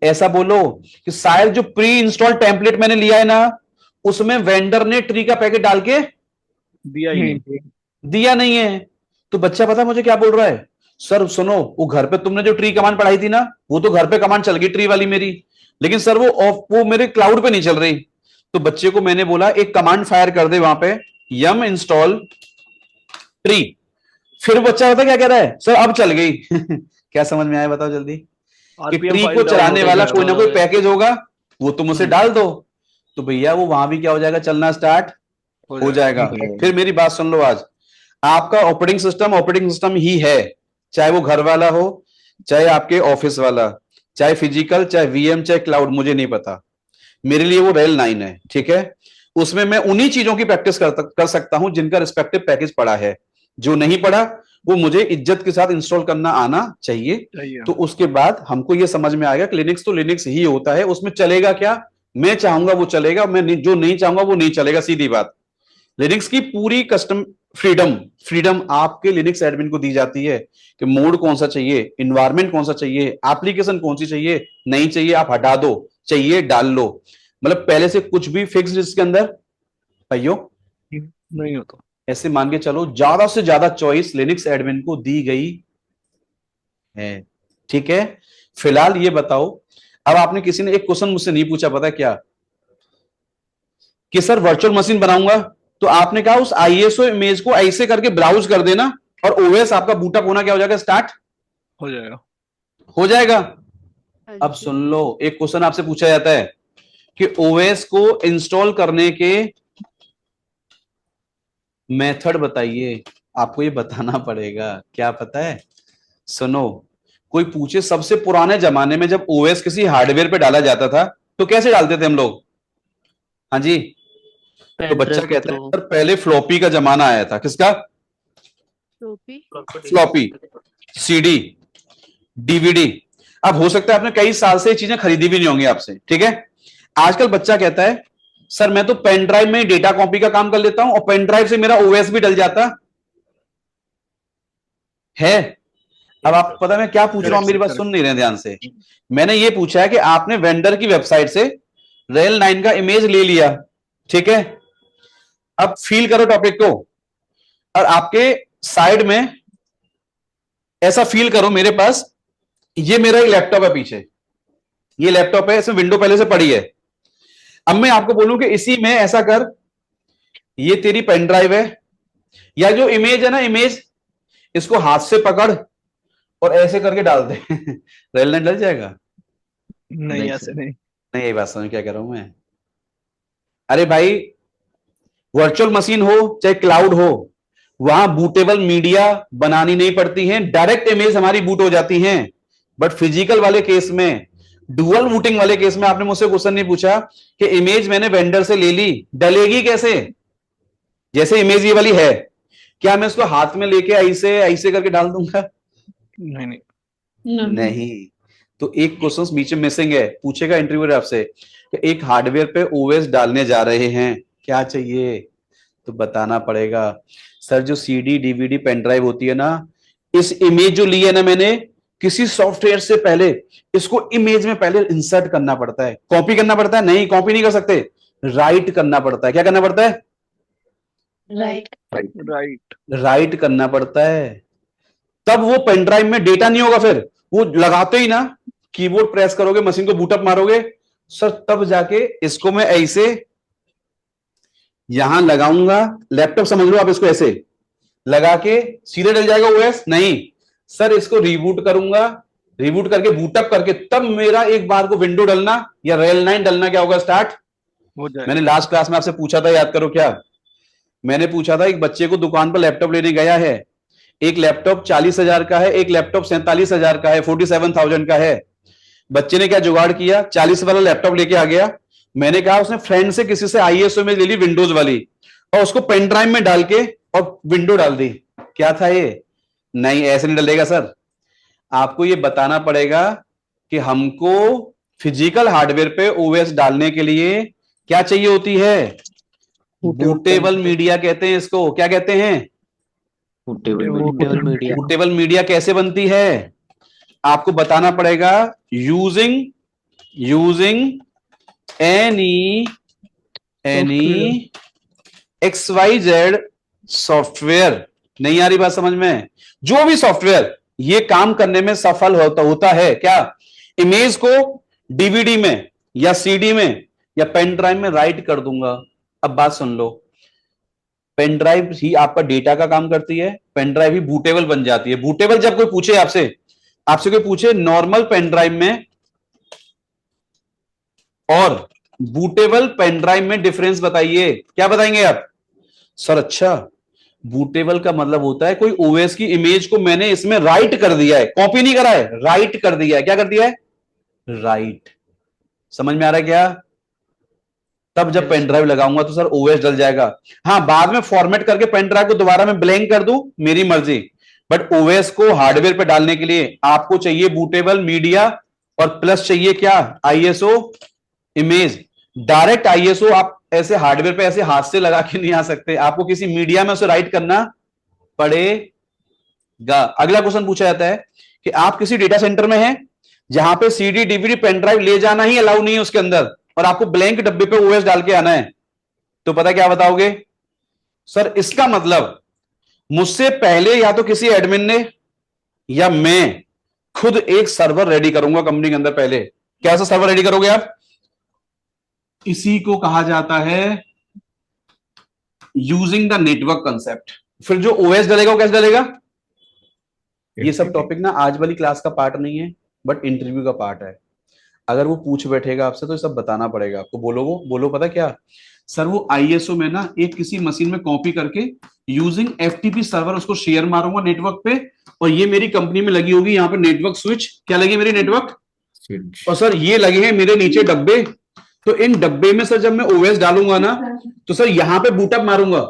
ऐसा बोलो कि शायद जो प्री इंस्टॉल टेम्पलेट मैंने लिया है ना, उसमें वेंडर ने ट्री का पैकेट डाल के
दिया ही नहीं।
दिया नहीं है। तो बच्चा पता मुझे क्या बोल रहा है, सर सुनो, वो घर पे तुमने जो ट्री कमांड पढ़ाई थी ना, वो तो घर पे कमांड चल गई ट्री वाली मेरी, लेकिन सर वो मेरे क्लाउड पे नहीं चल रही। तो बच्चे को मैंने बोला एक कमांड फायर कर दे वहां पे, यम इंस्टॉल ट्री। फिर बच्चा पता क्या कह रहा है, सर अब चल गई। क्या समझ में आया बताओ जल्दी, कि
RPM
ट्री
फाइल
को चलाने
डाउनलोड
वाला
हो
कोई ना
जाएगा।
कोई पैकेज होगा, वो तुम उसे डाल दो, तो भैया वो वहां भी क्या हो जाएगा, चलना स्टार्ट हो जाएगा। फिर मेरी बात सुन लो, आज आपका ऑपरेटिंग सिस्टम ही है, चाहे वो घर वाला हो, चाहे आपके ऑफिस वाला, चाहे फिजिकल, चाहे वीएम, चाहे क्लाउड, मुझे नहीं पता, मेरे लिए वो रेल 9 है, ठीक है। उसमें मैं उन्हीं चीजों की प्रैक्टिस कर सकता हूं जिनका रिस्पेक्टिव पैकेज पड़ा है। जो नहीं पड़ा वो मुझे इज्जत के साथ इंस्टॉल करना आना चाहिए। तो उसके बाद हमको ये समझ में आएगा कि लिनक्स तो लिनक्स ही होता है, उसमें चलेगा क्या, मैं चाहूंगा वो चलेगा, जो नहीं चाहूंगा वो नहीं चलेगा, सीधी बात। लिनक्स की पूरी कस्टम फ्रीडम आपके लिनक्स एडमिन को दी जाती है कि मोड कौन सा चाहिए, इन्वायरमेंट कौन सा चाहिए, एप्लीकेशन कौन सी चाहिए, नहीं चाहिए आप हटा दो, चाहिए डाल लो। मतलब पहले से कुछ भी फिक्स इसके अंदर भाइयों
नहीं होता।
ऐसे मान के चलो, ज्यादा से ज्यादा चॉइस लिनक्स एडमिन को दी गई है, ठीक है। फिलहाल ये बताओ, अब आपने किसी ने एक क्वेश्चन मुझसे नहीं पूछा, पता है क्या, कि सर वर्चुअल मशीन बनाऊंगा, तो आपने कहा उस आईएसओ इमेज को ऐसे करके ब्राउज कर देना और ओएस आपका बूटअप होना क्या हो जाएगा, स्टार्ट
हो जाएगा।
हो जाएगा।
हाँ
अब
जी।
सुन लो, एक क्वेश्चन आपसे पूछा जाता है कि ओएस को इंस्टॉल करने के मेथड बताइए, आपको ये बताना पड़ेगा, क्या पता है, सुनो, कोई पूछे सबसे पुराने जमाने में जब ओएस किसी हार्डवेयर पे डाला जाता था तो कैसे डालते थे हम लोग, हाँ जी, तो बच्चा कहता है सर पहले फ्लॉपी का जमाना आया था, किसका,
टोपी।
Floppy, CD, DVD. अब हो सकता है आपने कई साल से ये चीजें खरीदी भी नहीं होंगी आपसे, ठीक है। आजकल बच्चा कहता है सर मैं तो पेन ड्राइव में डेटा कॉपी का काम कर लेता हूं और पेन ड्राइव से मेरा ओएस भी डल जाता है। अब आप पता है मैं क्या पूछ रहा हूं, मेरी बात सुन नहीं रहे ध्यान से। मैंने ये पूछा है कि आपने वेंडर की वेबसाइट से रेल 9 का इमेज ले लिया, ठीक है, अब फील करो टॉपिक को, और आपके साइड में ऐसा फील करो, मेरे पास ये मेरा एक लैपटॉप है, पीछे ये लैपटॉप है, इसमें विंडो पहले से पड़ी है। अब मैं आपको बोलूं कि इसी में ऐसा कर, ये तेरी पेन ड्राइव है, या जो इमेज है ना, इमेज इसको हाथ से पकड़ और ऐसे करके डाल दे। रेल 9 डल जाएगा?
नहीं ऐसे नहीं।
नहीं, यही बात समझ क्या कह रहा हूं मैं। अरे भाई, वर्चुअल मशीन हो चाहे क्लाउड हो, वहां बूटेबल मीडिया बनानी नहीं पड़ती है, डायरेक्ट इमेज हमारी बूट हो जाती हैं। बट फिजिकल वाले केस में, डुअल बूटिंग वाले केस में, आपने मुझसे क्वेश्चन नहीं पूछा कि इमेज मैंने वेंडर से ले ली, डलेगी कैसे। जैसे इमेज ये वाली है, क्या मैं इसको हाथ में लेके ऐसे ऐसे करके डाल दूंगा?
नहीं
नहीं। तो एक क्वेश्चन बीच में मिसिंग है, पूछेगा इंटरव्यूअर आपसे कि एक हार्डवेयर पे ओएस डालने जा रहे हैं, क्या चाहिए, तो बताना पड़ेगा सर जो सीडी डीवीडी पेन ड्राइव होती है ना, इस इमेज जो ली है ना मैंने, किसी सॉफ्टवेयर से पहले इसको इमेज में पहले इंसर्ट करना पड़ता है, कॉपी करना पड़ता है, नहीं कॉपी नहीं कर सकते, राइट करना पड़ता है। क्या करना पड़ता है? राइट करना पड़ता है, तब वो पेन ड्राइव में डेटा नहीं होगा। फिर वो लगाते ही ना, कीबोर्ड प्रेस करोगे, मशीन को बूटअप मारोगे सर, तब जाके इसको मैं ऐसे यहां लगाऊंगा, लैपटॉप समझ लो आप, इसको ऐसे लगा के सीधे डल जाएगा ओएस? नहीं सर, इसको रिबूट करूंगा, रिबूट करके बूटअप करके तब मेरा एक बार को विंडो डलना या रेल 9 डलना क्या होगा, स्टार्ट
हो जाएगा।
मैंने लास्ट क्लास में आपसे पूछा था, याद करो क्या मैंने पूछा था। एक बच्चे को दुकान पर लैपटॉप लेने गया है, एक लैपटॉप 40,000 का है, एक लैपटॉप 47,000 का है, 47,000 का है। बच्चे ने क्या जुगाड़ किया, 40 वाला लैपटॉप लेके आ गया। मैंने कहा उसने फ्रेंड से किसी से आईएसओ में ले ली विंडोज वाली, और उसको पेन ड्राइव में डाल के और विंडो डाल दी। क्या था ये? नहीं, ऐसे नहीं डलेगा सर। आपको ये बताना पड़ेगा कि हमको फिजिकल हार्डवेयर पे ओएस डालने के लिए क्या चाहिए होती है, बूटेबल मीडिया कहते हैं इसको। क्या कहते हैं? Bootable media. कैसे बनती है आपको बताना पड़ेगा, यूजिंग एनी XYZ सॉफ्टवेयर। नहीं आ रही बात समझ में? जो भी सॉफ्टवेयर ये काम करने में सफल होता है क्या? इमेज को डीवीडी में या सीडी में या पेन ड्राइव में राइट कर दूंगा। अब बात सुन लो, पेन ड्राइव ही आपका डेटा का काम करती है, पेन ड्राइव ही बूटेबल बन जाती है। बूटेबल जब कोई पूछे आपसे आपसे कोई पूछे नॉर्मल पेन ड्राइव में और बूटेबल पेन ड्राइव में डिफरेंस बताइए, क्या बताएंगे आप? सर अच्छा, बूटेबल का मतलब होता है कोई ओएस की इमेज को मैंने इसमें राइट कर दिया है, कॉपी नहीं करा है, राइट कर दिया है। क्या कर दिया है? राइट। समझ में आ रहा है क्या? तब जब पेन ड्राइव लगाऊंगा तो सर ओएस डल जाएगा। हाँ, बाद में फॉर्मेट करके पेन ड्राइव को दोबारा मैं ब्लैंक कर दूं, मेरी मर्जी, बट ओएस को हार्डवेयर पे डालने के लिए आपको चाहिए बूटेबल मीडिया और प्लस चाहिए क्या? ISO image. डायरेक्ट आईएसओ आप ऐसे हार्डवेयर पे ऐसे हाथ से लगा के नहीं आ सकते, आपको किसी मीडिया में उसे राइट करना पड़ेगा। अगला क्वेश्चन पूछा जाता है कि आप किसी डेटा सेंटर में हैं जहां पे सीडी डीवीडी पेन ड्राइव ले जाना ही अलाउ नहीं है उसके अंदर, और आपको ब्लैंक डब्बे पे ओएस डाल के आना है, तो पता क्या बताओगे? सर इसका मतलब मुझसे पहले या तो किसी एडमिन ने या मैं खुद एक सर्वर रेडी करूंगा कंपनी के अंदर। पहले कैसा सर्वर रेडी करोगे आप? इसी को कहा जाता है यूजिंग द नेटवर्क कंसेप्ट। फिर जो ओएस डलेगा वो कैसे डलेगा? ये सब टॉपिक ना आज वाली क्लास का पार्ट नहीं है, बट इंटरव्यू का पार्ट है। अगर वो पूछ बैठेगा आपसे तो ये सब बताना पड़ेगा आपको। बोलो पता क्या सर? वो आईएसओ में ना एक किसी मशीन में कॉपी करके यूजिंग एफटीपी सर्वर उसको शेयर मारूंगा नेटवर्क पे, और ये मेरी कंपनी में लगी होगी यहाँ पे नेटवर्क स्विच। क्या लगी? मेरी नेटवर्क
स्विच।
और सर ये लगे हैं मेरे नीचे डब्बे। तो इन डब्बे में सर जब मैं ओएस डालूंगा ना तो सर यहां पे बूटअप मारूंगा,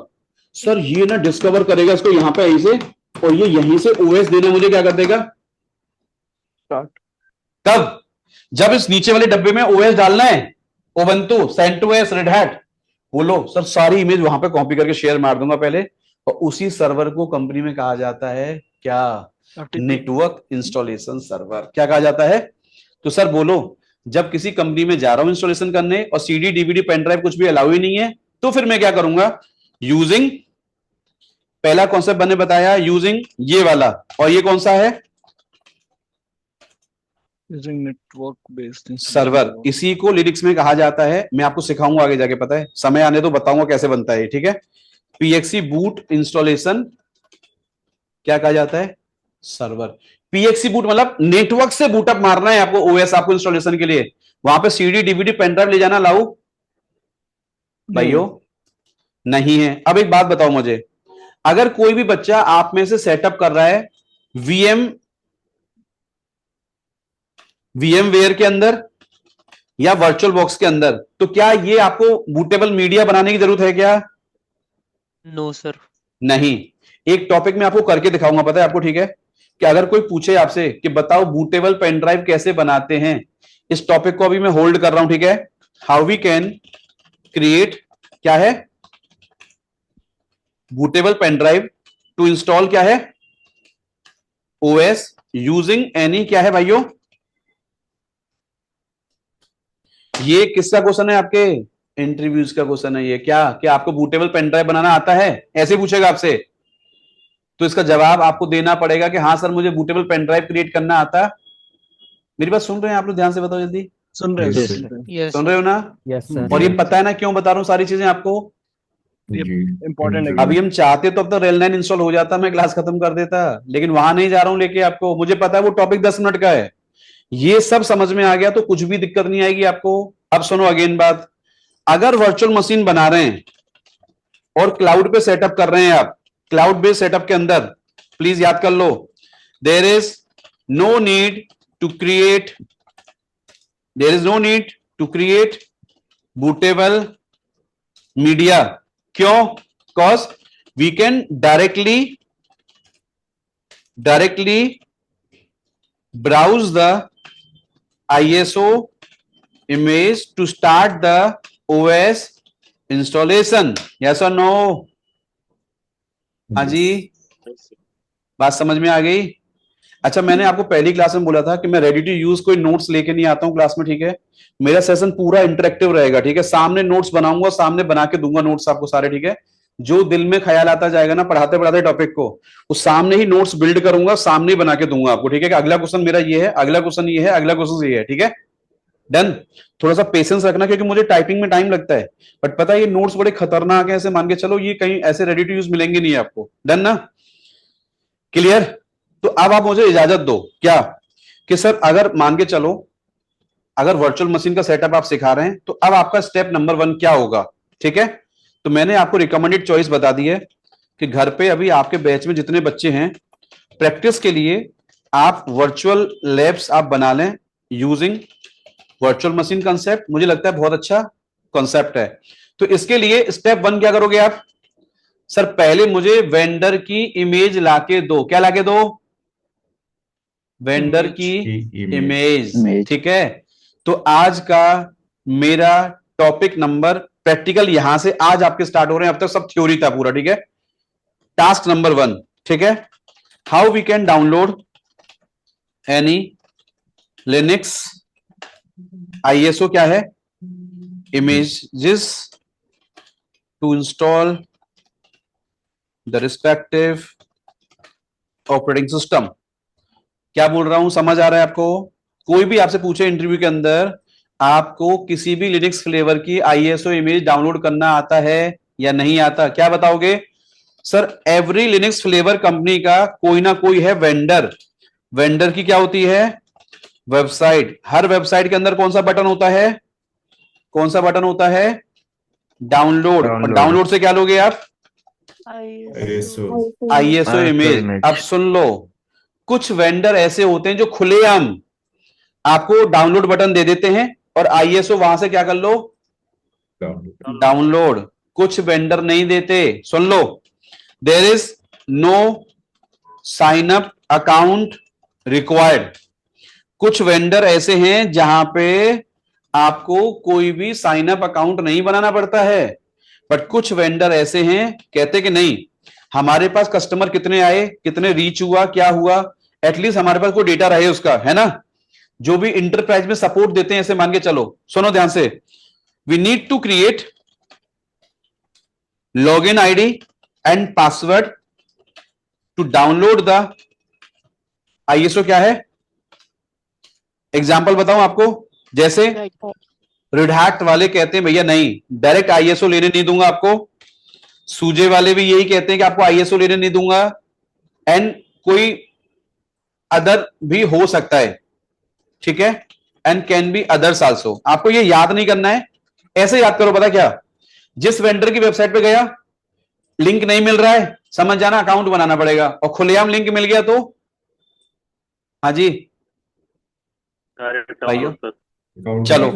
सर ये ना डिस्कवर करेगा इसको यहां पे यहीं से, और ये यहीं से ओएस देना मुझे क्या कर देगा? तब जब इस नीचे वाले डब्बे में ओएस डालना है, उबंटू, सेंटोस, रेड हैट, बोलो सर सारी इमेज वहां पे कॉपी करके शेयर मार दूंगा पहले, और उसी सर्वर को कंपनी में कहा जाता है क्या? Network installation server. क्या कहा जाता है? तो सर बोलो, जब किसी कंपनी में जा रहा हूं इंस्टॉलेशन करने और सीडी डीवीडी पेन ड्राइव कुछ भी अलाउ ही नहीं है, तो फिर मैं क्या करूंगा? यूजिंग, पहला कॉन्सेप्ट मैंने बताया यूजिंग ये वाला, और ये कौन सा है?
Using network based
server. इसी को लिरिक्स में कहा जाता है, मैं आपको सिखाऊंगा आगे जाके, पता है समय आने तो बताऊंगा कैसे बनता है, ठीक है? पीएक्सी बूट इंस्टॉलेशन क्या कहा जाता है? सर्वर। पीएक्सी बूट मतलब नेटवर्क से बूटअप मारना है आपको ओएस, आपको इंस्टॉलेशन के लिए। वहां पे सीडी डीवीडी पेन ड्राइव ले जाना लाऊ भाइयों नहीं है। अब एक बात बताओ मुझे, अगर कोई भी बच्चा आप में से सेटअप कर रहा है वीएमवेयर के अंदर या वर्चुअल बॉक्स के अंदर, तो क्या ये आपको बूटेबल मीडिया बनाने की जरूरत है क्या?
No sir.
नहीं। एक टॉपिक में आपको करके दिखाऊंगा, पता है आपको, ठीक है? कि अगर कोई पूछे आपसे कि बताओ बूटेबल पेन ड्राइव कैसे बनाते हैं, इस टॉपिक को अभी मैं होल्ड कर रहा हूं, ठीक है? हाउ वी कैन क्रिएट, क्या है? Bootable pen drive to install, क्या है? ओएस यूजिंग एनी, क्या है भाइयों? ये किसका क्वेश्चन है? आपके इंटरव्यूज का क्वेश्चन है ये। क्या आपको बूटेबल पेन ड्राइव बनाना आता है? ऐसे पूछेगा आपसे, तो इसका जवाब आपको देना पड़ेगा कि हाँ सर मुझे बूटेबल पेन ड्राइव क्रिएट करना आता। मेरी बात सुन रहे हैं आप लोग? ध्यान से बताओ जल्दी।
सुन रहे
Yes,
हैं
sir.
यस
सुन रहे हो ना?
Yes sir.
और ये पता है ना क्यों बता रहा हूं सारी चीजें आपको?
जी
important है।
अभी हम चाहते तो अब तक रेल 9 इंस्टॉल हो जाता, मैं क्लास खत्म कर देता, लेकिन वहां नहीं जा रहा हूं लेके आपको। मुझे पता है वो टॉपिक 10 मिनट का है। ये सब समझ में आ गया तो कुछ भी दिक्कत नहीं आएगी आपको। अब सुनो अगेन बात, अगर वर्चुअल मशीन बना रहे हैं और क्लाउड पे सेटअप कर रहे हैं आप, क्लाउड बेस्ड सेटअप के अंदर, प्लीज याद कर लो, there is no need to create bootable media. क्यों? Cause we can directly browse the ISO image to start the OS installation. Yes or no? हाँ जी, बात समझ में आ गई? अच्छा, मैंने आपको पहली क्लास में बोला था कि मैं रेडी टू यूज कोई नोट्स लेके नहीं आता हूं क्लास में, ठीक है? मेरा सेशन पूरा इंटरेक्टिव रहेगा, ठीक है? सामने नोट्स बनाऊंगा, सामने बना के दूंगा नोट्स आपको सारे, ठीक है? जो दिल में ख्याल आता जाएगा ना पढ़ाते पढ़ाते टॉपिक को, वो सामने ही नोट्स बिल्ड करूंगा, सामने ही बना के दूंगा आपको, ठीक है? कि अगला क्वेश्चन मेरा ये है, अगला क्वेश्चन ये है, अगला क्वेश्चन ये है, ठीक है? डन। थोड़ा सा पेशेंस रखना क्योंकि मुझे टाइपिंग में टाइम लगता है, बट पता है ये नोट्स बड़े खतरनाक है, ऐसे मान के चलो ये कहीं ऐसे रेडी टू यूज मिलेंगे नहीं आपको। डन ना? क्लियर? तो अब आप मुझे इजाजत दो क्या कि सर अगर मान के चलो अगर वर्चुअल मशीन का सेटअप आप सिखा रहे हैं तो अब आपका स्टेप नंबर 1 क्या होगा, ठीक है? तो मैंने आपको रिकमेंडेड चॉइस बता दी है कि घर पे अभी आपके बैच में जितने बच्चे हैं प्रैक्टिस के लिए आप वर्चुअल लैब्स आप बना लें यूजिंग वर्चुअल मशीन कंसेप्ट। मुझे लगता है बहुत अच्छा कॉन्सेप्ट है। तो इसके लिए स्टेप 1 क्या करोगे आप? सर पहले मुझे वेंडर की इमेज लाके दो। क्या लाके दो? वेंडर की इमेज, ठीक है? तो आज का मेरा टॉपिक नंबर प्रैक्टिकल यहां से आज आपके स्टार्ट हो रहे हैं, अब तक सब थ्योरी था पूरा, ठीक है? टास्क नंबर 1, ठीक है? How we can download any Linux ISO क्या है? Images to install the respective operating system. क्या बोल रहा हूं, समझ आ रहा है आपको? कोई भी आपसे पूछे इंटरव्यू के अंदर आपको किसी भी लिनक्स फ्लेवर की ISO इमेज डाउनलोड करना आता है या नहीं आता, क्या बताओगे? Sir every Linux flavour company का कोई ना कोई है वेंडर। वेंडर की क्या होती है? वेबसाइट। हर वेबसाइट के अंदर कौन सा बटन होता है? कौन सा बटन होता है? डाउनलोड। और डाउनलोड से क्या लोगे आप? ISO image. अब सुन लो, कुछ वेंडर ऐसे होते हैं जो खुलेआम आपको डाउनलोड बटन दे देते हैं और ISO वहां से क्या कर लो? डाउनलोड। कुछ वेंडर नहीं देते। सुन लो, there is no sign up account required. कुछ वेंडर ऐसे हैं जहां पे आपको कोई भी साइन अप अकाउंट नहीं बनाना पड़ता है, बट कुछ वेंडर ऐसे हैं कहते कि नहीं, हमारे पास कस्टमर कितने आए, कितने रीच हुआ, क्या हुआ, एटलीस्ट हमारे पास कोई डेटा रहे उसका, है ना? जो भी इंटरप्राइज में सपोर्ट देते हैं ऐसे मान के चलो। सुनो ध्यान से, we need to create login ID and password to download the ISO। क्या है? एग्जाम्पल बताऊं आपको, जैसे रेड हैट वाले कहते हैं भैया नहीं, डायरेक्ट ISO लेने नहीं दूंगा आपको। सूजे वाले भी यही कहते हैं कि आपको ISO लेने नहीं दूंगा। एंड कोई अदर भी हो सकता है, ठीक है? And can be others also. आपको ये याद नहीं करना है, ऐसे याद करो। पता क्या, जिस वेंडर की वेबसाइट पे गया, लिंक नहीं मिल रहा है, समझ जाना अकाउंट बनाना पड़ेगा। और खुलेआम लिंक मिल गया तो हाँ जी भाइयों, चलो।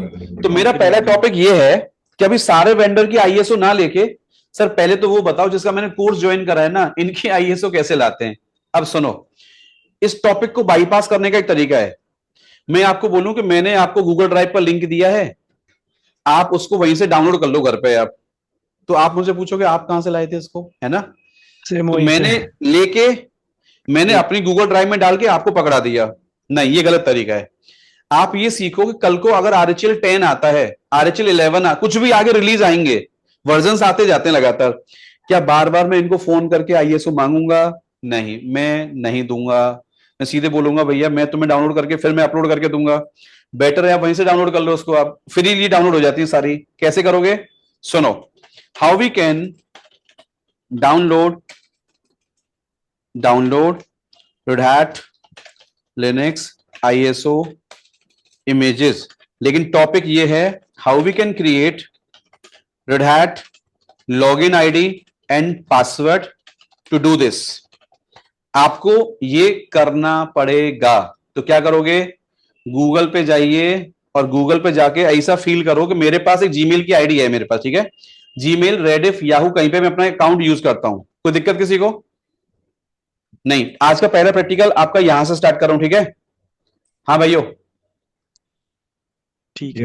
तो मेरा पहला टॉपिक ये है कि अभी सारे वेंडर की ISO ना लेके, सर पहले तो वो बताओ जिसका मैंने कोर्स ज्वाइन करा है ना, इनकी ISO कैसे लाते हैं। अब सुनो, इस टॉपिक को बाईपास करने का एक तरीका है। मैं आपको बोलूं कि मैंने आपको गूगल ड्राइव पर लिंक दिया है, आप उसको वहीं से डाउनलोड कर लो घर पे। आप तो आप मुझसे पूछोगे आप कहां से लाए थे इसको, है ना? तो मैंने लेके मैंने अपनी गूगल ड्राइव में डाल के आपको पकड़ा दिया। नहीं, ये गलत तरीका है। आप ये सीखो कि कल को अगर RHL 10 आता है, RHL 11 कुछ भी आगे रिलीज आएंगे, वर्जन आते जाते हैं लगातार, क्या बार बार मैं इनको फोन करके ISO मांगूंगा? नहीं, मैं नहीं दूंगा। मैं सीधे बोलूंगा भैया मैं तुम्हें डाउनलोड करके फिर मैं अपलोड करके दूंगा। बेटर है आप वहीं से डाउनलोड कर लो उसको, आप फ्रीली डाउनलोड हो जाती है सारी। कैसे करोगे? सुनो, how we can download Red Hat Linux ISO images. लेकिन टॉपिक ये है, how we can create Red Hat login ID and password to do this. आपको ये करना पड़ेगा। तो क्या करोगे? गूगल पे जाइए और गूगल पे जाके ऐसा फील करो कि मेरे पास एक जीमेल की ID है मेरे पास, ठीक है? जीमेल, रेडिफ, याहू, कहीं पे मैं अपना अकाउंट यूज करता हूं। कोई दिक्कत किसी को? नहीं। आज का पहला प्रैक्टिकल आपका यहां से स्टार्ट कर रहा हूं, ठीक है? हाँ भाइयों,
ठीक है।